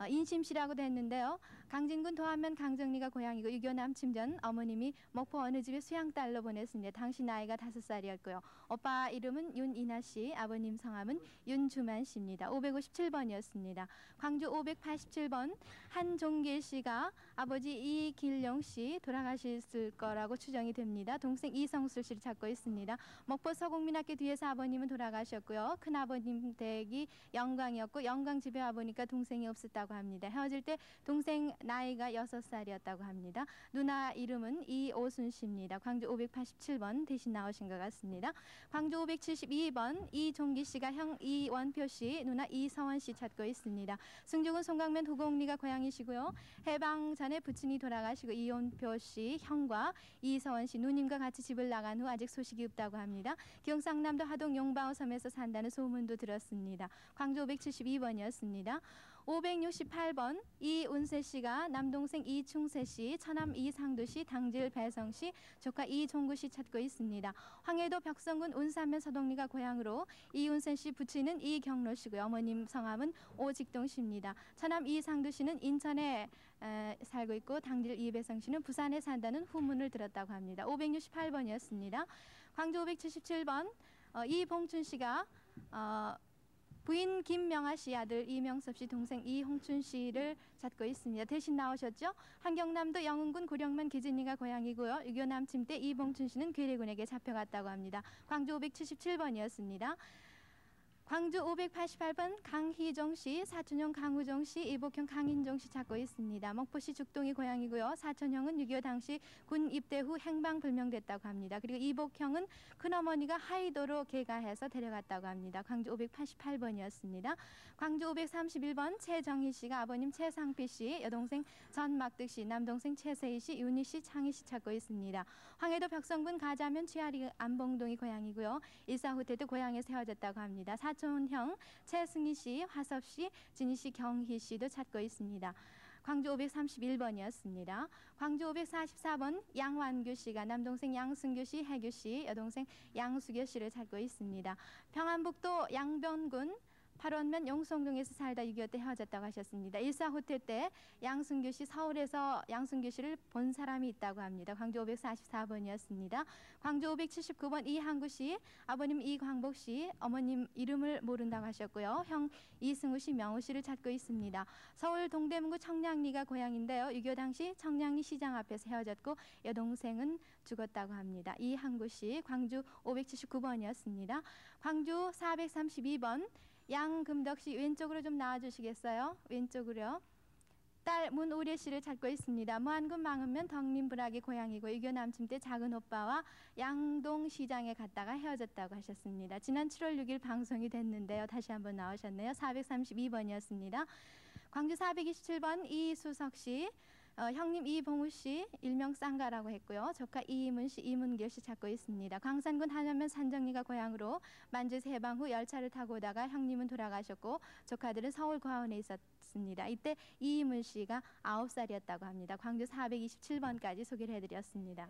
인심 씨라고도 했는데요. 강진군 도안면 강정리가 고향이고 6.25 남침 전 어머님이 목포 어느 집에 수양딸로 보냈습니다. 당시 나이가 5살이었고요. 오빠 이름은 윤인하 씨, 아버님 성함은 윤주만 씨입니다. 557번이었습니다. 광주 587번 한종길 씨가 아버지 이길용 씨 돌아가셨을 거라고 추정이 됩니다. 동생 이성술 씨를 찾고 있습니다. 목포 서국민학교 뒤에서 아버님은 돌아가셨고요. 큰아버님 댁이 영광이었고 영광 집에 와보니까 동생이 없었다고 합니다. 헤어질 때 동생 나이가 6살이었다고 합니다. 누나 이름은 이오순 씨입니다. 광주 587번 대신 나오신 것 같습니다. 광주 572번 이종기 씨가 형 이원표 씨, 누나 이서원 씨 찾고 있습니다. 승주군 송강면 도곡리가 고향이시고요. 해방 전에 부친이 돌아가시고 이원표 씨 형과 이서원 씨 누님과 같이 집을 나간 후 아직 소식이 없다고 합니다. 경상남도 하동 용바오 섬에서 산다는 소문도 들었습니다. 광주 572번이었습니다. 568번 이운세 씨가 남동생 이충세 씨, 처남 이상도 씨, 당질 배성 씨, 조카 이종구 씨 찾고 있습니다. 황해도 벽성군 운산면 서동리가 고향으로 이운세 씨 부친은 이경로 씨고요. 어머님 성함은 오직동 씨입니다. 처남 이상도 씨는 인천에 살고 있고 당질 이배성 씨는 부산에 산다는 후문을 들었다고 합니다. 568번이었습니다. 광주 577번 이봉춘 씨가 부인 김명아 씨, 아들 이명섭 씨, 동생 이홍춘 씨를 찾고 있습니다. 대신 나오셨죠? 한경남도 영흥군 고령면 기진리가 고향이고요. 6.25 남침 때 이봉춘 씨는 괴뢰군에게 잡혀갔다고 합니다. 광주 577번이었습니다. 광주 588번 강희종 씨, 사촌형 강우종 씨, 이복형 강인종 씨 찾고 있습니다. 목포시 죽동이 고향이고요. 사촌형은 6.25 당시 군 입대 후 행방불명됐다고 합니다. 그리고 이복형은 큰어머니가 하이도로 개가해서 데려갔다고 합니다. 광주 588번이었습니다. 광주 531번 최정희 씨가 아버님 최상필 씨, 여동생 전막득 씨, 남동생 최세희 씨, 윤희 씨, 창희 씨 찾고 있습니다. 황해도 벽성군 가자면 취하리 안봉동이 고향이고요. 일사후 때도 고향에 세워졌다고 합니다. 사촌형 최승희 씨, 화섭 씨, 진희 씨, 경희 씨도 찾고 있습니다. 광주 531번이었습니다. 광주 544번 양완규 씨가 남동생 양승규 씨, 해규 씨, 여동생 양수교 씨를 찾고 있습니다. 평안북도 양변군 8원면 용성동에서 살다 6.25 때 헤어졌다고 하셨습니다. 일사후퇴 때 양승규 씨 서울에서 양승규 씨를 본 사람이 있다고 합니다. 광주 544번이었습니다. 광주 579번 이항구 씨, 아버님 이광복 씨, 어머님 이름을 모른다고 하셨고요. 형 이승우 씨, 명우 씨를 찾고 있습니다. 서울 동대문구 청량리가 고향인데요. 6.25 당시 청량리 시장 앞에서 헤어졌고 여동생은 죽었다고 합니다. 이항구 씨, 광주 579번이었습니다. 광주 432번 양금덕 씨 왼쪽으로 좀 나와주시겠어요? 왼쪽으로요. 딸 문우례 씨를 찾고 있습니다. 무안군 망은면 덕림불악이 고향이고 6.25 남침 때 작은 오빠와 양동시장에 갔다가 헤어졌다고 하셨습니다. 지난 7월 6일 방송이 됐는데요. 다시 한번 나오셨네요. 432번이었습니다. 광주 427번 이수석 씨, 형님 이봉우 씨, 일명 쌍가라고 했고요. 조카 이문씨, 이문길 씨 찾고 있습니다. 광산군 한현면 산정리가 고향으로 만주에서 해방 후 열차를 타고 오다가 형님은 돌아가셨고 조카들은 서울 고아원에 있었습니다. 이때 이문 씨가 9살이었다고 합니다. 광주 427번까지 소개를 해드렸습니다.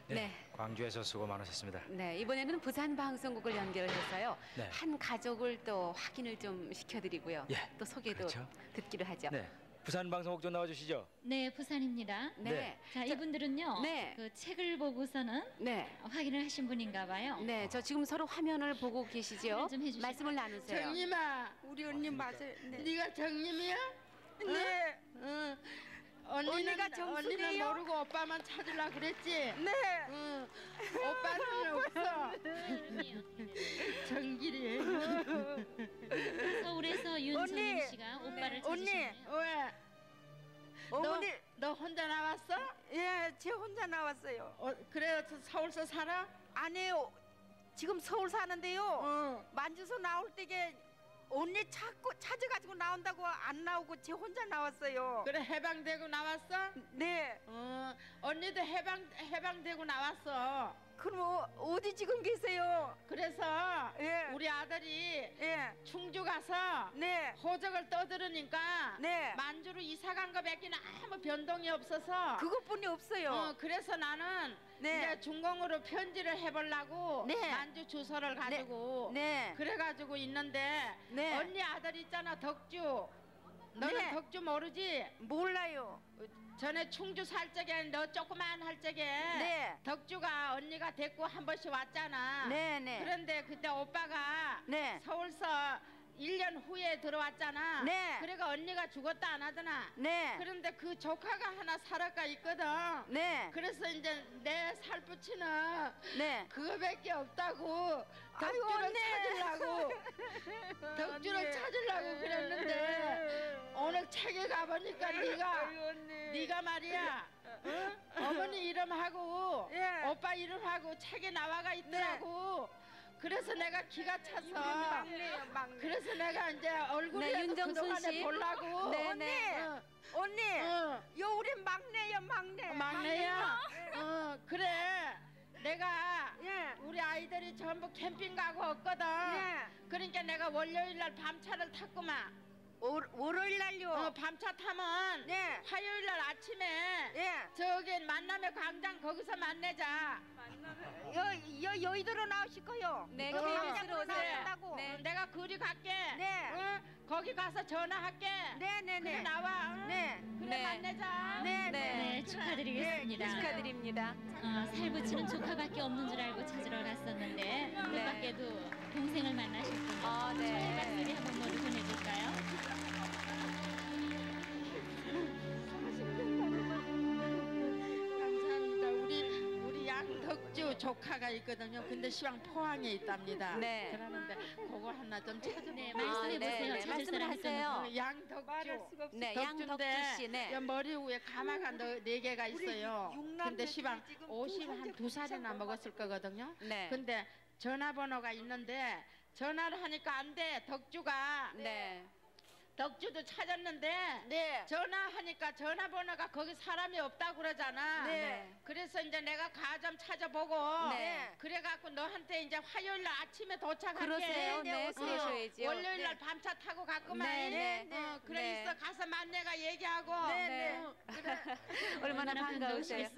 네, 광주에서 수고 많으셨습니다. 네, 이번에는 부산 방송국을 연결을 해서요. 네. 한 가족을 또 확인을 좀 시켜드리고요. 또 소개도 그렇죠. 듣기로 하죠. 네, 부산 방송국 좀 나와주시죠. 네, 부산입니다. 네. 자, 이분들은요. 그 책을 보고서는 확인을 하신 분인가 봐요. 네, 저 지금 서로 화면을 보고 계시죠? 좀 해주시죠. 말씀을 나누세요. 정님아, 우리 언니 맞아요. 네가 정님이야? 네. 언니가 정순이에요? 모르고 오빠만 찾으려고 그랬지? 네. 응. 오빠는 없어. 정길이에요. 서울에서 윤성임 씨가 오빠를 찾으셨네요. 왜? 어머니, 너 혼자 나왔어? 예, 제 혼자 나왔어요. 그래, 서울서 살아? 아니요, 지금 서울 사는데요. 만주서 나올 때게 언니 찾아가지고 나온다고 안 나오고 제 혼자 나왔어요. 그래, 해방되고 나왔어? 네. 언니도 해방되고 나왔어. 그럼 어디 지금 계세요? 그래서 우리 아들이 충주 가서 호적을 떠들으니까 만주로 이사 간 거 밖에는 아무 변동이 없어서 그것뿐이 없어요. 그래서 나는 이제 중공으로 편지를 해보려고 만주 주소를 가지고 그래가지고 있는데 언니 아들 있잖아, 덕주. 너는 덕주 모르지? 몰라요. 전에 충주 살 적에 너 조그만 할 적에 덕주가 언니가 데리고 한 번씩 왔잖아. 그런데 그때 오빠가 서울서 1년 후에 들어왔잖아. 그래가 언니가 죽었다 안 하더나. 그런데 그 조카가 하나 살아가 있거든. 그래서 이제 내 살붙이는 그거밖에 없다고 덕주를 찾으려고 덕주를 찾으려고 그랬는데 오늘 책에 가보니까 네가 말이야 어머니 이름하고 오빠 이름하고 책에 나와가 있더라고. 그래서 내가 기가 차서 막내요. 그래서 내가 이제 얼굴이라도 그동안에 보려고. 언니 요 우리 막내요. 막내야? 그래, 내가 우리 아이들이 전부 캠핑 가고 없거든. 그러니까 내가 월요일날 밤차를 탔구만. 월요일 날요? 밤차 타면 화요일 날 아침에 저기 만남의 광장 거기서 만나자. 여의도로 나오실 거요? 네, 광장으로 나오신다고. 내가 그리 갈게. 거기 가서 전화할게. 그래 나와. 그래 만나자. 네, 축하드리겠습니다. 축하드립니다. 살붙이는 조카밖에 없는 줄 알고 찾으러 갔었는데 그 밖에도 동생을 만나셨군요. 저희 박수리 한번 모두 보내줄까요? 감사합니다. 우리 양덕주 조카가 있거든요. 근데 시방 포항에 있답니다. 그러는데 그거 하나 좀 찾아. 말씀해 보세요. 찾을 사람 하세요. 양덕주. 양덕주 씨. 머리 위에 가마가 4개가 있어요. 근데 시방 52살이나 먹었을 거거든요. 근데 전화번호가 있는데 전화를 하니까 안 돼. 덕주가. 덕주도 찾았는데 전화하니까 전화번호가 거기 사람이 없다고 그러잖아. 그래서 이제 내가 가 좀 찾아보고 그래갖고 너한테 이제 화요일날 아침에 도착할게. 그러세요? 그러셔야지요. 월요일날 밤차 타고 갔구만. 그래 있어 가서 만내가 얘기하고. 그래. 얼마나 반가우세요.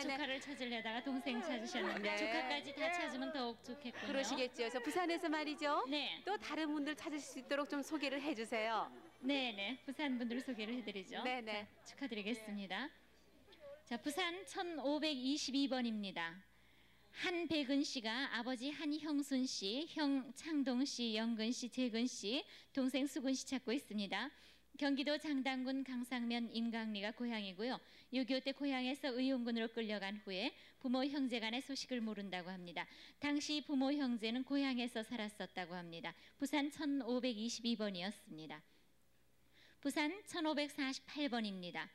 조카를 찾으려다가 동생 찾으셨는데 조카까지 다 찾으면 더욱 좋겠군요. 그러시겠죠. 저 부산에서 말이죠. 또 다른 분들 찾으실 수 있도록 좀 소개를 해주세요. 네네, 부산 분들 소개를 해드리죠. 자, 축하드리겠습니다. 자, 부산 1522번입니다. 한백은 씨가 아버지 한형순 씨, 형 창동 씨, 영근 씨, 재근 씨, 동생 수근 씨 찾고 있습니다. 경기도 장당군 강상면 임강리가 고향이고요. 6.25 때 고향에서 의용군으로 끌려간 후에 부모 형제 간의 소식을 모른다고 합니다. 당시 부모 형제는 고향에서 살았었다고 합니다. 부산 1522번이었습니다. 부산 1548번입니다.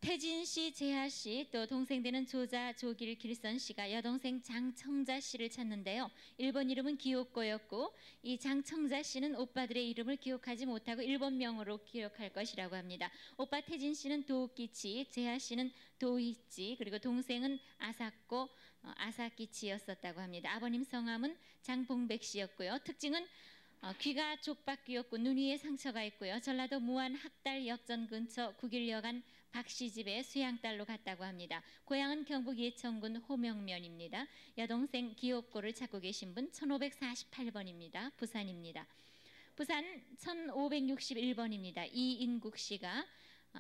태진 씨, 재하 씨, 또 동생 되는 조자, 조길, 길선 씨가 여동생 장청자 씨를 찾는데요. 1번 이름은 기옥고였고 이 장청자 씨는 오빠들의 이름을 기억하지 못하고 일본명으로 기억할 것이라고 합니다. 오빠 태진 씨는 도끼치, 재하 씨는 도이치, 그리고 동생은 아사코, 아사키치였었다고 합니다. 아버님 성함은 장봉백 씨였고요. 특징은 귀가 족박귀였고 눈 위에 상처가 있고요. 전라도 무안 학달 역전 근처 국일여간 박씨 집에 수양딸로 갔다고 합니다. 고향은 경북 예천군 호명면입니다. 여동생 기옥고를 찾고 계신 분 1548번입니다. 부산입니다. 부산 1561번입니다. 이인국 씨가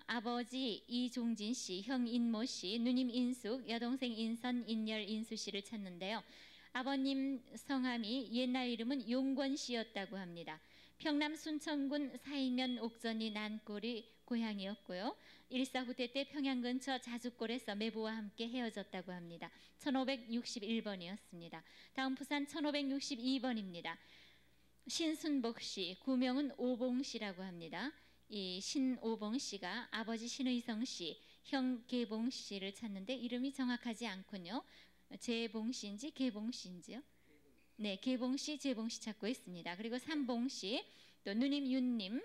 아버지 이종진 씨, 형 인모 씨, 누님 인숙, 여동생 인선, 인열, 인수 씨를 찾는데요. 아버님 성함이 옛날 이름은 용권 씨였다고 합니다. 평남 순천군 사이면 옥전이 난골이 고향이었고요. 일사 후퇴 때 평양 근처 자주골에서 매부와 함께 헤어졌다고 합니다. 1561번이었습니다. 다음 부산 1562번입니다. 신순복 씨, 구명은 오봉 씨라고 합니다. 이 신오봉 씨가 아버지 신의성 씨, 형 계봉 씨를 찾는데 이름이 정확하지 않군요. 재봉 씨인지 계봉 씨인지요? 네, 계봉 씨, 재봉 씨 찾고 있습니다. 그리고 삼봉 씨, 또 누님, 윤님,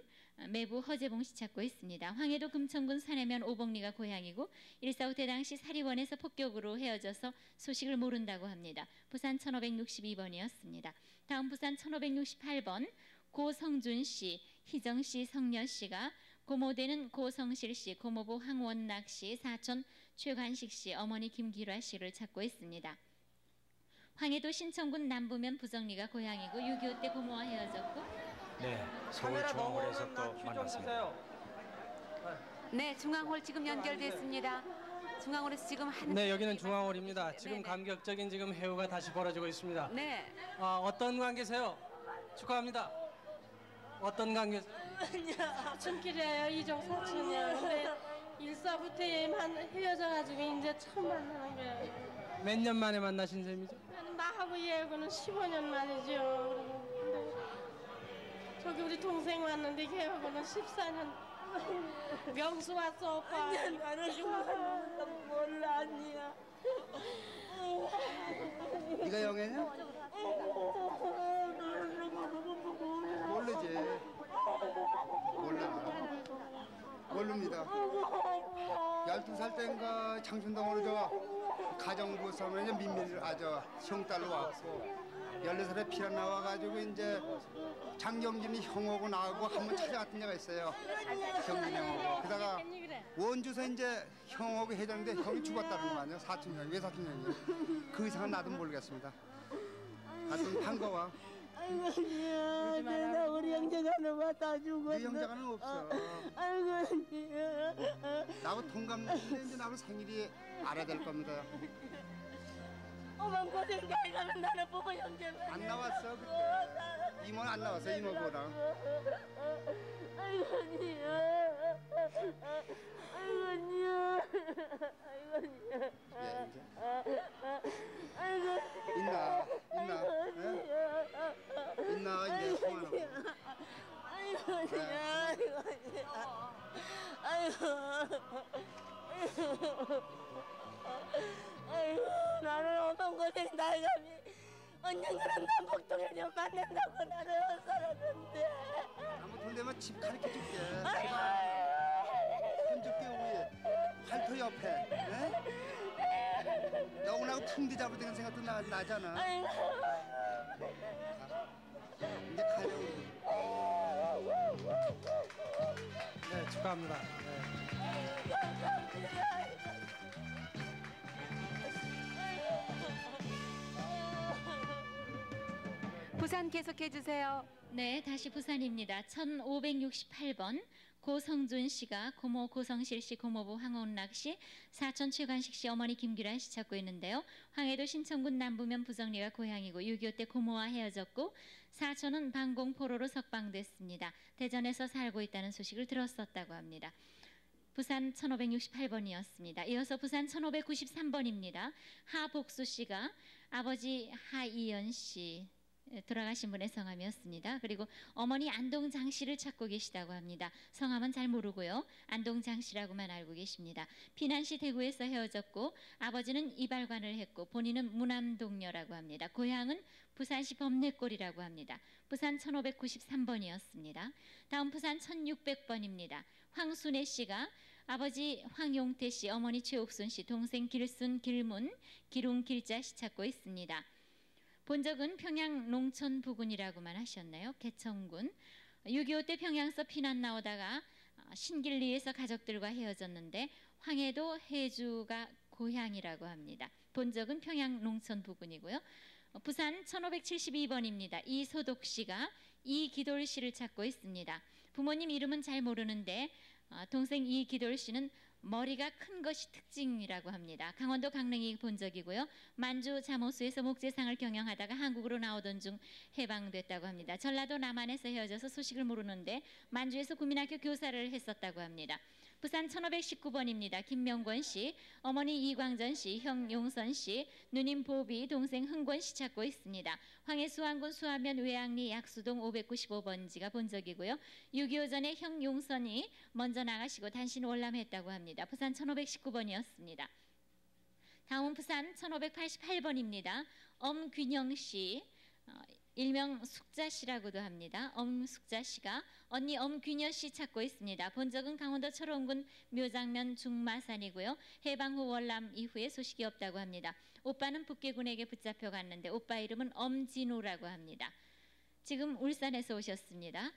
매부 허재봉 씨 찾고 있습니다. 황해도 금천군 산해면 오봉리가 고향이고 일사후퇴 당시 사리원에서 폭격으로 헤어져서 소식을 모른다고 합니다. 부산 1562번이었습니다. 다음 부산 1568번 고성준 씨, 희정 씨, 성녀 씨가 고모되는 고성실 씨, 고모부 황원낙 씨, 사촌 최관식 씨, 어머니 김기라 씨를 찾고 있습니다. 황해도 신천군 남부면 부정리가 고향이고 6.25 때 고모와 헤어졌고 네, 서울중앙홀에서 또 만났습니다. 네, 중앙홀 지금 연결됐습니다. 중앙홀에서 지금 한 네, 여기는 중앙홀입니다. 지금 감격적인 지금 해우가 다시 벌어지고 있습니다. 네. 어떤 관계세요? 축하합니다. 어떤 관계? 사촌길이에요. 이종 사촌이요. 근데 일사부터만 헤어져가지고 이제 처음 만나는 거예요. 몇 년 만에 만나신 셈이죠? 나하고 얘하고는 15년 만이죠. 근데 저기 우리 동생 왔는데 걔하고는 14년. 명수 왔어 오빠. 아니야, 나는 몰라 언니야. 네가 영애냐? 모르지. 몰라. 모릅니다. 12살 때인가 장춘동으로 저 가정부 서면에 민밀 형딸로 왔고 14살에 피가 나와가지고 이제 장경진이 형하고 나하고 한번 찾아갔던 데가 있어요. 경진 형하고. 그러다가 원주서 이제 형하고 해졌는데 형이 죽었다는 거 아니에요? 사촌 형이. 왜 사촌 형이에요? 그 이상은 나도 모르겠습니다. 하여튼 반가워. 아이고 언니야, 우리 형제가는 왔다 죽었어. 네 형제가는 없어. 아이고 언니야. 나하고 동갑인데 이제 나하고 생일이 알아야 될 겁니다. 어머 고생 다 해가면 나는 보고 형제만. 안 나왔어 그때. 이모는 안 나왔어 이모보다. 아이고 언니야. 아이고 언니야. 아이고 언니야. 예, 이제. 아이고 있나? 있나 이제 통화하고. 아이고 언니야. 아이고 언니야. 아이고 나는 엄청 고생 다 해가니 언젠가는 남북동에 좀 만난다고 나는 살았는데. 아무튼 내가 집 가르쳐줄게. 손죽기 위에 활터 옆에. 네? 너구나고 풍디 잡아대는 생각도 나잖아. 이제 가려고. 네, 축하합니다. 부산 계속해 주세요. 네, 다시 부산입니다. 1568번 고성준 씨가 고모 고성실 씨, 고모부 황원락 씨, 사촌 최관식 씨, 어머니 김규란 씨 찾고 있는데요. 황해도 신천군 남부면 부정리가 고향이고 6.25 때 고모와 헤어졌고 사촌은 방공포로로 석방됐습니다. 대전에서 살고 있다는 소식을 들었었다고 합니다. 부산 1568번이었습니다. 이어서 부산 1593번입니다. 하복수 씨가 아버지 하이연 씨, 돌아가신 분의 성함이었습니다. 그리고 어머니 안동장 씨를 찾고 계시다고 합니다. 성함은 잘 모르고요. 안동장 씨라고만 알고 계십니다. 피난시 대구에서 헤어졌고 아버지는 이발관을 했고 본인은 무남동녀라고 합니다. 고향은 부산시 범내골이라고 합니다. 부산 1593번이었습니다. 다음 부산 1600번입니다. 황순애 씨가 아버지 황용태 씨, 어머니 최옥순 씨, 동생 길순, 길문, 기룽, 길자 씨 찾고 있습니다. 본적은 평양 농촌 부군이라고만 하셨나요? 개천군. 6.25 때 평양서 피난 나오다가 신길리에서 가족들과 헤어졌는데 황해도 해주가 고향이라고 합니다. 본적은 평양 농촌 부군이고요. 부산 1572번입니다. 이소독 씨가 이기돌 씨를 찾고 있습니다. 부모님 이름은 잘 모르는데 동생 이기돌 씨는 머리가 큰 것이 특징이라고 합니다. 강원도 강릉이 본적이고요. 만주 잠호수에서 목재상을 경영하다가 한국으로 나오던 중 해방됐다고 합니다. 전라도 남한에서 헤어져서 소식을 모르는데 만주에서 국민학교 교사를 했었다고 합니다. 부산 1519번입니다. 김명권 씨, 어머니 이광전 씨, 형 용선 씨, 누님 보비, 동생 흥권 씨 찾고 있습니다. 황해수 왕군 수하면 외양리 약수동 595번지가 본적이고요. 6.25 전에 형 용선이 먼저 나가시고 단신 월남했다고 합니다. 부산 1519번이었습니다. 다음은 부산 1588번입니다. 엄균영 씨, 일명 숙자 씨라고도 합니다. 엄숙자 씨가 언니 엄균여 씨 찾고 있습니다. 본적은 강원도 철원군 묘장면 중마산이고요. 해방 후 월남 이후에 소식이 없다고 합니다. 오빠는 북계군에게 붙잡혀 갔는데 오빠 이름은 엄진우라고 합니다. 지금 울산에서 오셨습니다.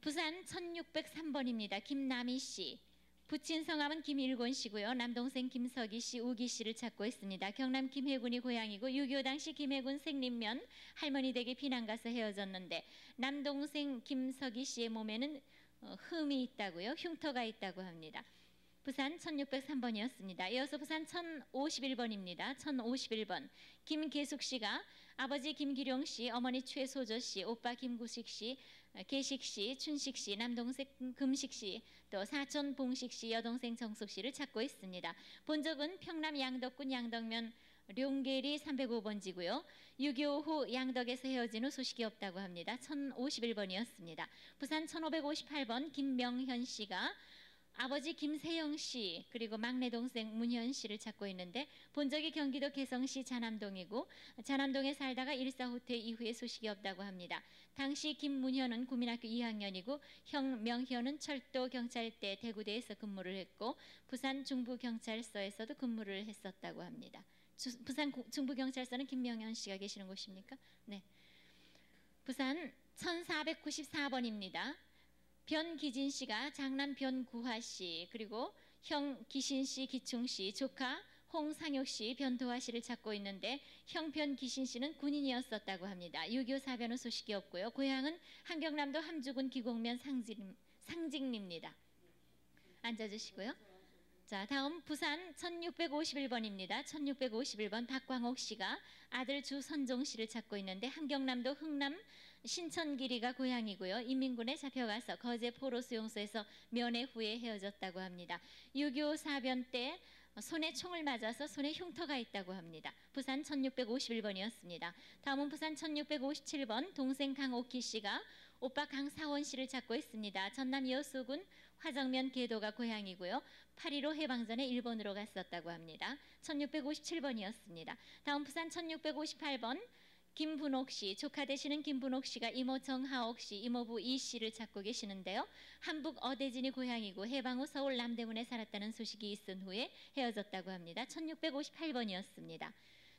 부산 1603번입니다. 김남희 씨. 부친 성함은 김일곤 씨고요. 남동생 김석희 씨, 우기 씨를 찾고 있습니다. 경남 김해군이 고향이고 6.25 당시 김해군 생림면 할머니 댁에 피난 가서 헤어졌는데 남동생 김석희 씨의 몸에는 흠이 있다고요. 흉터가 있다고 합니다. 부산 1603번이었습니다. 이어서 부산 1051번입니다. 1051번. 김계숙 씨가 아버지 김기룡 씨, 어머니 최소조 씨, 오빠 김구식 씨, 계식 씨, 춘식 씨, 남동생 금식 씨, 또 사촌 봉식 씨, 여동생 정숙 씨를 찾고 있습니다. 본적은 평남 양덕군 양덕면 룡계리 305번지고요. 6.25 후 양덕에서 헤어진 후 소식이 없다고 합니다. 1051번이었습니다. 부산 1558번 김명현 씨가 아버지 김세영 씨 그리고 막내 동생 문현 씨를 찾고 있는데 본적이 경기도 개성시 자남동이고 자남동에 살다가 일사후퇴 이후에 소식이 없다고 합니다. 당시 김문현은 국민학교 2학년이고 형 명현은 철도 경찰대 대구대에서 근무를 했고 부산 중부경찰서에서도 근무를 했었다고 합니다. 부산 중부경찰서는 김명현 씨가 계시는 곳입니까? 네. 부산 1494번입니다. 변기진 씨가 장남 변구화 씨 그리고 형 기신 씨, 기충 씨, 조카 홍상혁 씨, 변도화 씨를 찾고 있는데 형 변기신 씨는 군인이었었다고 합니다. 6.25 사변 후 소식이 없고요. 고향은 한경남도 함주군 기곡면 상직리입니다. 앉아주시고요. 자, 다음 부산 1651번입니다. 1651번 박광옥 씨가 아들 주선종 씨를 찾고 있는데 함경남도 흥남 신천길이가 고향이고요. 인민군에 잡혀가서 거제 포로 수용소에서 면회 후에 헤어졌다고 합니다. 6.25 사변 때 손에 총을 맞아서 손에 흉터가 있다고 합니다. 부산 1651번이었습니다. 다음은 부산 1657번 동생 강옥희 씨가 오빠 강사원 씨를 찾고 있습니다. 전남 여수군 화정면 계도가 고향이고요. 8.15 해방 전에 일본으로 갔었다고 합니다. 1657번이었습니다. 다음 부산 1658번 김분옥 씨, 조카 되시는 김분옥 씨가 이모 정하옥 씨, 이모부 이 씨를 찾고 계시는데요. 한북 어대진이 고향이고 해방 후 서울 남대문에 살았다는 소식이 있은 후에 헤어졌다고 합니다. 1658번이었습니다.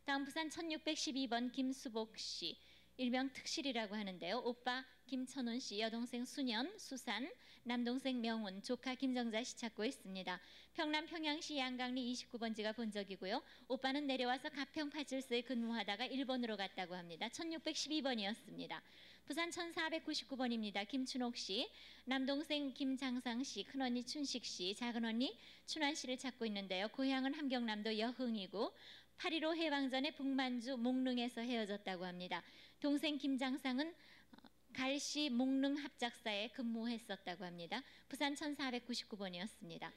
다음 부산 1612번 김수복 씨, 일명 특실이라고 하는데요. 오빠 김천훈 씨, 여동생 수년, 수산, 남동생 명훈, 조카 김정자 씨 찾고 있습니다. 평남 평양시 양강리 29번지가 본적이고요. 오빠는 내려와서 가평파출소에 근무하다가 일본으로 갔다고 합니다. 1612번이었습니다. 부산 1499번입니다. 김춘옥 씨, 남동생 김장상 씨, 큰언니 춘식 씨, 작은언니 춘환 씨를 찾고 있는데요. 고향은 함경남도 여흥이고 8.15 해방 전에 북만주 몽릉에서 헤어졌다고 합니다. 동생 김장상은 갈시 몽릉 합작사에 근무했었다고 합니다. 부산 1499번이었습니다.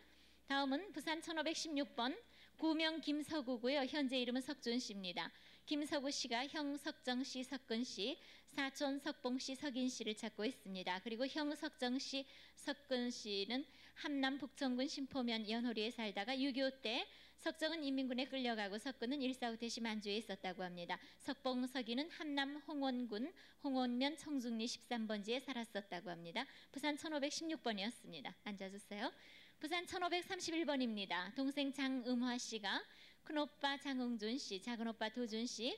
다음은 부산 1516번 구명 김서구고요. 현재 이름은 석준 씨입니다. 김서구 씨가 형 석정 씨, 석근 씨, 사촌 석봉 씨, 석인 씨를 찾고 있습니다. 그리고 형 석정 씨, 석근 씨는 함남 북천군 신포면 연호리에 살다가 6.25 때 석정은 인민군에 끌려가고 석근은 일사후 대시 만주에 있었다고 합니다. 석봉, 석인은 함남 홍원군 홍원면 청중리 13번지에 살았었다고 합니다. 부산 1516번이었습니다. 앉아주세요. 부산 1531번입니다. 동생 장음화 씨가 큰오빠 장응준 씨, 작은오빠 도준 씨,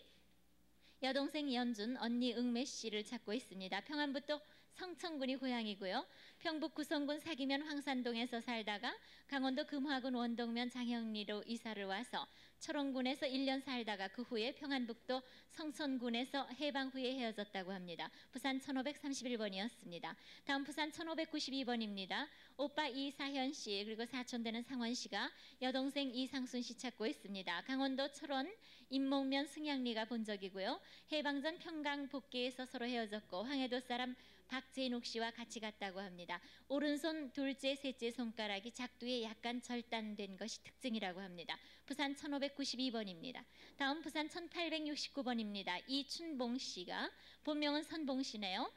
여동생 연준, 언니 응매 씨를 찾고 있습니다. 평안북도 성천군이 고향이고요. 평북 구성군 사기면 황산동에서 살다가 강원도 금화군 원동면 장형리로 이사를 와서 철원군에서 1년 살다가 그 후에 평안북도 성천군에서 해방 후에 헤어졌다고 합니다. 부산 1531번이었습니다. 다음 부산 1592번입니다. 오빠 이사현 씨 그리고 사촌되는 상원 씨가 여동생 이상순 씨 찾고 있습니다. 강원도 철원 인목면 승양리가 본적이고요. 해방 전 평강 복귀에서 서로 헤어졌고 황해도 사람 박재인욱 씨와 같이 갔다고 합니다. 오른손 둘째, 셋째 손가락이 작두에 약간 절단된 것이 특징이라고 합니다. 부산 1592번입니다. 다음 부산 1869번입니다. 이춘봉 씨가 본명은 선봉 씨네요.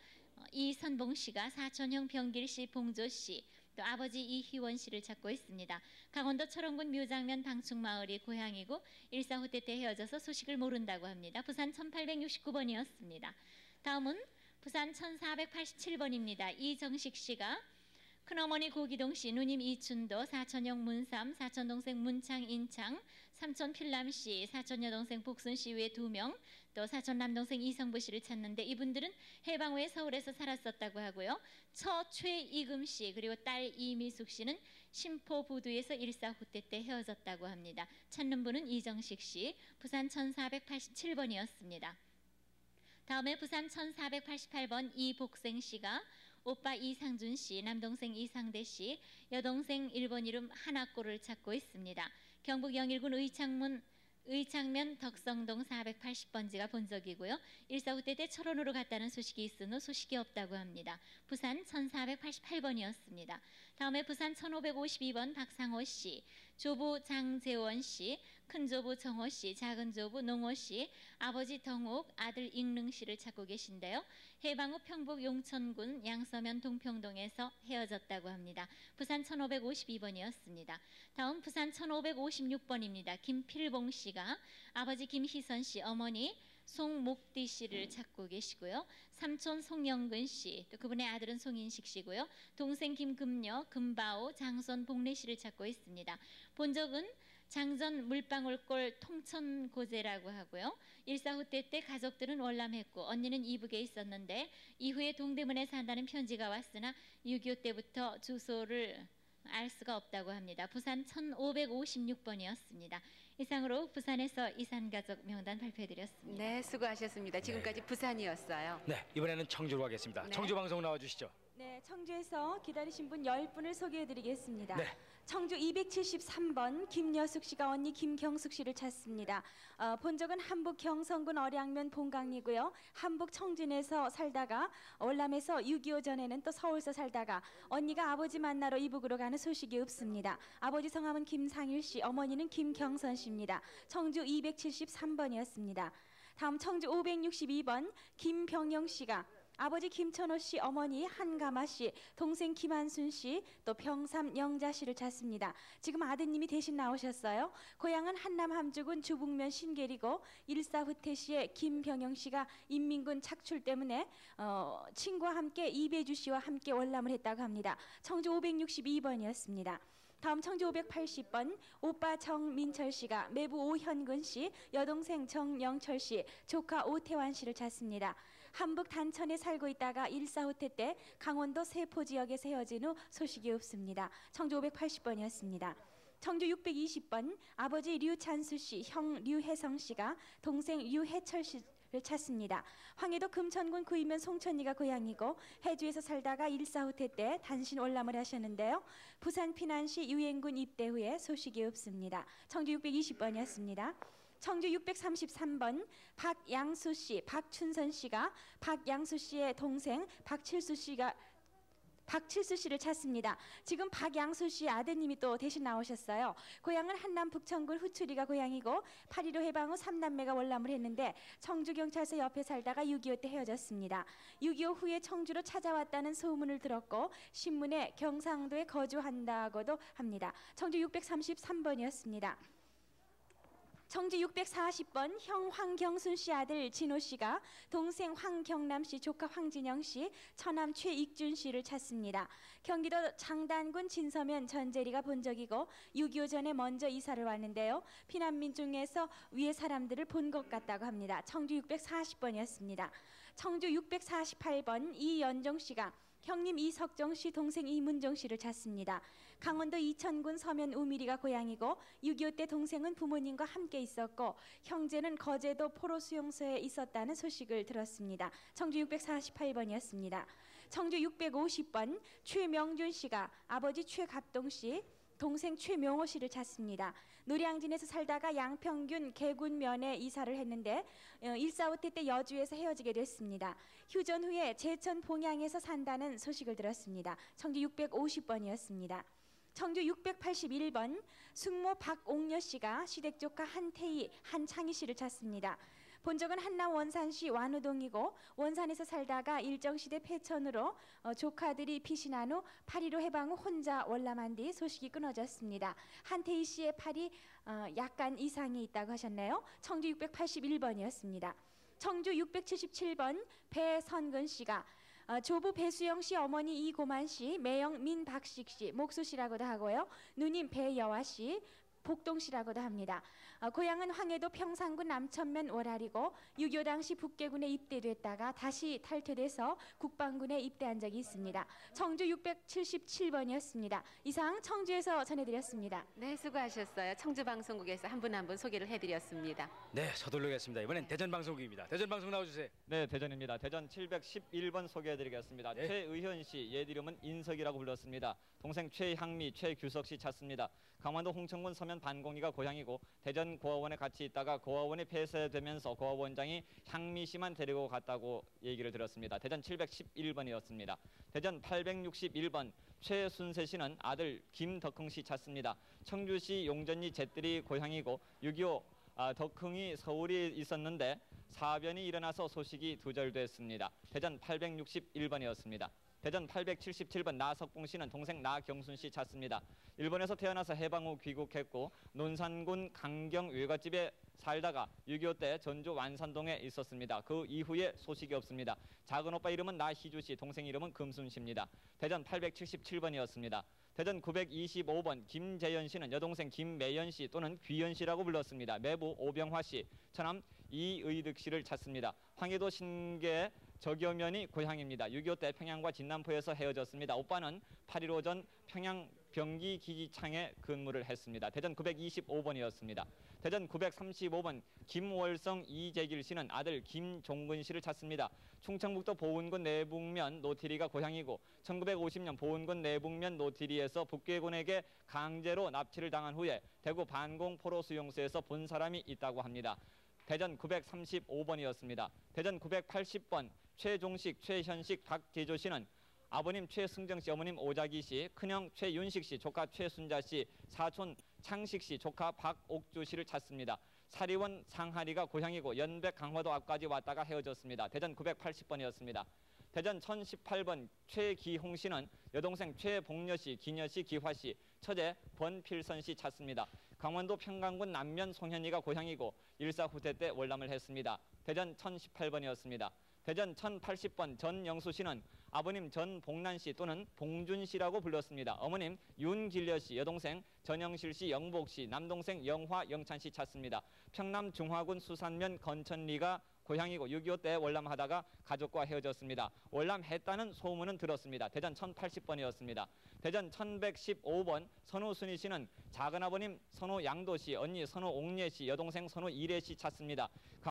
이선봉 씨가 사촌형 병길 씨, 봉조 씨, 또 아버지 이희원 씨를 찾고 있습니다. 강원도 철원군 묘장면 방충마을이 고향이고 일사후퇴 때 헤어져서 소식을 모른다고 합니다. 부산 1869번이었습니다. 다음은 부산 1487번입니다. 이정식 씨가 큰어머니 고기동 씨, 누님 이춘도, 사촌형 문삼, 사촌동생 문창, 인창, 삼촌 필남 씨, 사촌 여동생 복순 씨 외 2명, 또 사촌 남동생 이성부 씨를 찾는데 이분들은 해방 후에 서울에서 살았었다고 하고요. 처 최이금 씨 그리고 딸 이미숙 씨는 심포부두에서 일사후퇴 때 헤어졌다고 합니다. 찾는 분은 이정식 씨, 부산 1487번이었습니다. 다음에 부산 1488번 이복생 씨가 오빠 이상준 씨, 남동생 이상대 씨, 여동생 일본 이름 하나꼬를 찾고 있습니다. 경북 영일군 의창면 덕성동 480번지가 본적이고요. 일사후퇴 때 철원으로 갔다는 소식이 있은 후 소식이 없다고 합니다. 부산 1488번이었습니다. 다음에 부산 1552번 박상호 씨, 조부 장재원 씨, 큰조부 정호 씨, 작은조부 농호 씨, 아버지 덩옥, 아들 익릉 씨를 찾고 계신데요. 해방 후 평북 용천군 양서면 동평동에서 헤어졌다고 합니다. 부산 1552번이었습니다. 다음 부산 1556번입니다. 김필봉 씨가 아버지 김희선 씨, 어머니 송목디 씨를 찾고 계시고요. 삼촌 송영근 씨, 또 그분의 아들은 송인식 씨고요. 동생 김금녀, 금바오, 장손 복래 씨를 찾고 있습니다. 본적은 장전 물방울골 통천고제라고 하고요. 일사후퇴 때 가족들은 월남했고 언니는 이북에 있었는데 이후에 동대문에 산다는 편지가 왔으나 6.25 때부터 주소를 알 수가 없다고 합니다. 부산 1556번이었습니다. 이상으로 부산에서 이산가족 명단 발표해드렸습니다. 네, 수고하셨습니다. 지금까지 부산이었어요. 네, 이번에는 청주로 가겠습니다. 네. 청주 방송 나와주시죠. 네, 청주에서 기다리신 분 10분을 소개해드리겠습니다. 네. 청주 273번 김여숙 씨가 언니 김경숙 씨를 찾습니다. 본적은 한북 경성군 얼양면 본강리고요. 한북 청진에서 살다가 월남에서 6.25 전에는 또 서울서 살다가 언니가 아버지 만나러 이북으로 가는 소식이 없습니다. 아버지 성함은 김상일 씨, 어머니는 김경선 씨입니다. 청주 273번이었습니다. 다음 청주 562번 김병영 씨가 아버지 김천호 씨, 어머니 한가마 씨, 동생 김한순 씨, 또 평삼 영자 씨를 찾습니다. 지금 아드님이 대신 나오셨어요. 고향은 한남 함주군 주북면 신계리고 일사후퇴 시에 김병영 씨가 인민군 착출 때문에 친구와 함께 이배주 씨와 함께 월남을 했다고 합니다. 청주 562번이었습니다. 다음 청주 580번 오빠 정민철 씨가 매부 오현근 씨, 여동생 정영철 씨, 조카 오태환 씨를 찾습니다. 한북 단천에 살고 있다가 일사후퇴 때 강원도 세포 지역에서 헤어진 후 소식이 없습니다. 청주 580번이었습니다. 청주 620번 아버지 류찬수 씨, 형 류혜성 씨가 동생 류혜철 씨를 찾습니다. 황해도 금천군 구이면 송천리가 고향이고 해주에서 살다가 일사후퇴 때 단신 월남을 하셨는데요. 부산 피난시 유엔군 입대 후에 소식이 없습니다. 청주 620번이었습니다. 청주 633번 박양수 씨, 박춘선 씨가 박양수 씨의 동생 박칠수 씨를 찾습니다. 지금 박양수 씨 아드님이 또 대신 나오셨어요. 고향은 한남 북천군 후추리가 고향이고 8.15 해방 후 3남매가 월남을 했는데 청주경찰서 옆에 살다가 6.25 때 헤어졌습니다. 6.25 후에 청주로 찾아왔다는 소문을 들었고 신문에 경상도에 거주한다고도 합니다. 청주 633번이었습니다. 청주 640번 형 황경순 씨 아들 진호 씨가 동생 황경남 씨, 조카 황진영 씨, 처남 최익준 씨를 찾습니다. 경기도 장단군 진서면 전재리가 본적이고 6.25 전에 먼저 이사를 왔는데요. 피난민 중에서 위에 사람들을 본 것 같다고 합니다. 청주 640번이었습니다. 청주 648번 이연정 씨가 형님 이석정 씨, 동생 이문정 씨를 찾습니다. 강원도 이천군 서면 우미리가 고향이고 6.25 때 동생은 부모님과 함께 있었고 형제는 거제도 포로수용소에 있었다는 소식을 들었습니다. 청주 648번이었습니다. 청주 650번 최명준 씨가 아버지 최갑동 씨, 동생 최명호 씨를 찾습니다. 노량진에서 살다가 양평균 개군면에 이사를 했는데 1.4.5태 때 여주에서 헤어지게 됐습니다. 휴전 후에 제천 봉양에서 산다는 소식을 들었습니다. 청주 650번이었습니다. 청주 681번 숙모 박옥녀 씨가 시댁 조카 한태희, 한창희 씨를 찾습니다. 본적은 한남 원산시 완우동이고 원산에서 살다가 일정시대 폐천으로 조카들이 피신한 후 8.15 해방 후 혼자 월남한 뒤 소식이 끊어졌습니다. 한태희 씨의 팔이 약간 이상이 있다고 하셨네요. 청주 681번이었습니다. 청주 677번 배선근 씨가 조부 배수영 씨 어머니 이고만 씨, 매형 민박식 씨, 목수 씨라고도 하고요. 누님 배여화 씨, 복동 씨라고도 합니다. 고향은 황해도 평상군 남천면 월알이고 6.25 당시 북계군에 입대됐다가 다시 탈퇴돼서 국방군에 입대한 적이 있습니다. 청주 677번이었습니다. 이상 청주에서 전해드렸습니다. 네, 수고하셨어요. 청주방송국에서 한 분 한 분 소개를 해드렸습니다. 네, 서둘르겠습니다. 이번엔 대전방송국입니다. 대전방송 나와주세요. 네, 대전입니다. 대전 711번 소개해드리겠습니다. 네. 최의현 씨, 옛 이름은 인석이라고 불렀습니다. 동생 최향미, 최규석 씨 찾습니다. 강원도 홍천군 서면 반공리가 고향이고 대전 고아원에 같이 있다가 고아원이 폐쇄되면서 고아원장이 향미 씨만 데리고 갔다고 얘기를 들었습니다. 대전 711번이었습니다. 대전 861번 최순세 씨는 아들 김덕흥 씨 찾습니다. 청주시 용전리 잿들이 고향이고 6.25 덕흥이 서울에 있었는데 사변이 일어나서 소식이 두절됐습니다. 대전 861번이었습니다. 대전 877번 나석봉 씨는 동생 나경순 씨 찾습니다. 일본에서 태어나서 해방 후 귀국했고 논산군 강경 외갓집에 살다가 6.25 때 전주 완산동에 있었습니다. 그 이후에 소식이 없습니다. 작은 오빠 이름은 나희주 씨, 동생 이름은 금순 씨입니다. 대전 877번이었습니다. 대전 925번 김재현 씨는 여동생 김매연 씨 또는 귀연 씨라고 불렀습니다. 매부 오병화 씨, 처남 이의득 씨를 찾습니다. 황해도 신계 저교면이 고향입니다. 6.25 때 평양과 진남포에서 헤어졌습니다. 오빠는 8.15 전 평양 병기 기지창에 근무를 했습니다. 대전 925번이었습니다. 대전 935번 김월성 이재길 씨는 아들 김종근 씨를 찾습니다. 충청북도 보은군 내북면 노티리가 고향이고 1950년 보은군 내북면 노티리에서 북괴군에게 강제로 납치를 당한 후에 대구 반공 포로 수용소에서 본 사람이 있다고 합니다. 대전 935번이었습니다. 대전 980번 최종식, 최현식, 박재조 씨는 아버님 최승정 씨, 어머님 오자기 씨, 큰형 최윤식 씨, 조카 최순자 씨, 사촌 창식 씨, 조카 박옥주 씨를 찾습니다. 사리원 상하리가 고향이고 연백 강화도 앞까지 왔다가 헤어졌습니다. 대전 980번이었습니다. 대전 1018번 최기홍 씨는 여동생 최복녀 씨, 기녀 씨, 기화 씨, 처제 권필선 씨 찾습니다. 강원도 평강군 남면 송현이가 고향이고 일사 후퇴 때 월남을 했습니다. 대전 1018번이었습니다. 대전 1080번 전영수 씨는 아버님 전복난 씨 또는 봉준 씨라고 불렀습니다. 어머님 윤길려 씨, 여동생 전영실 씨, 영복 씨, 남동생 영화, 영찬 씨 찾습니다. 평남 중화군 수산면 건천리가 고향이고 6.25 때 월남하다가 가족과 헤어졌습니다. 월남했다는 소문은 들었습니다. 대전 1080번이었습니다. 대전 1115번 선우순희 씨는 작은아버님 선우 양도 씨, 언니 선우 옥예 씨, 여동생 선우 이래 씨 찾습니다.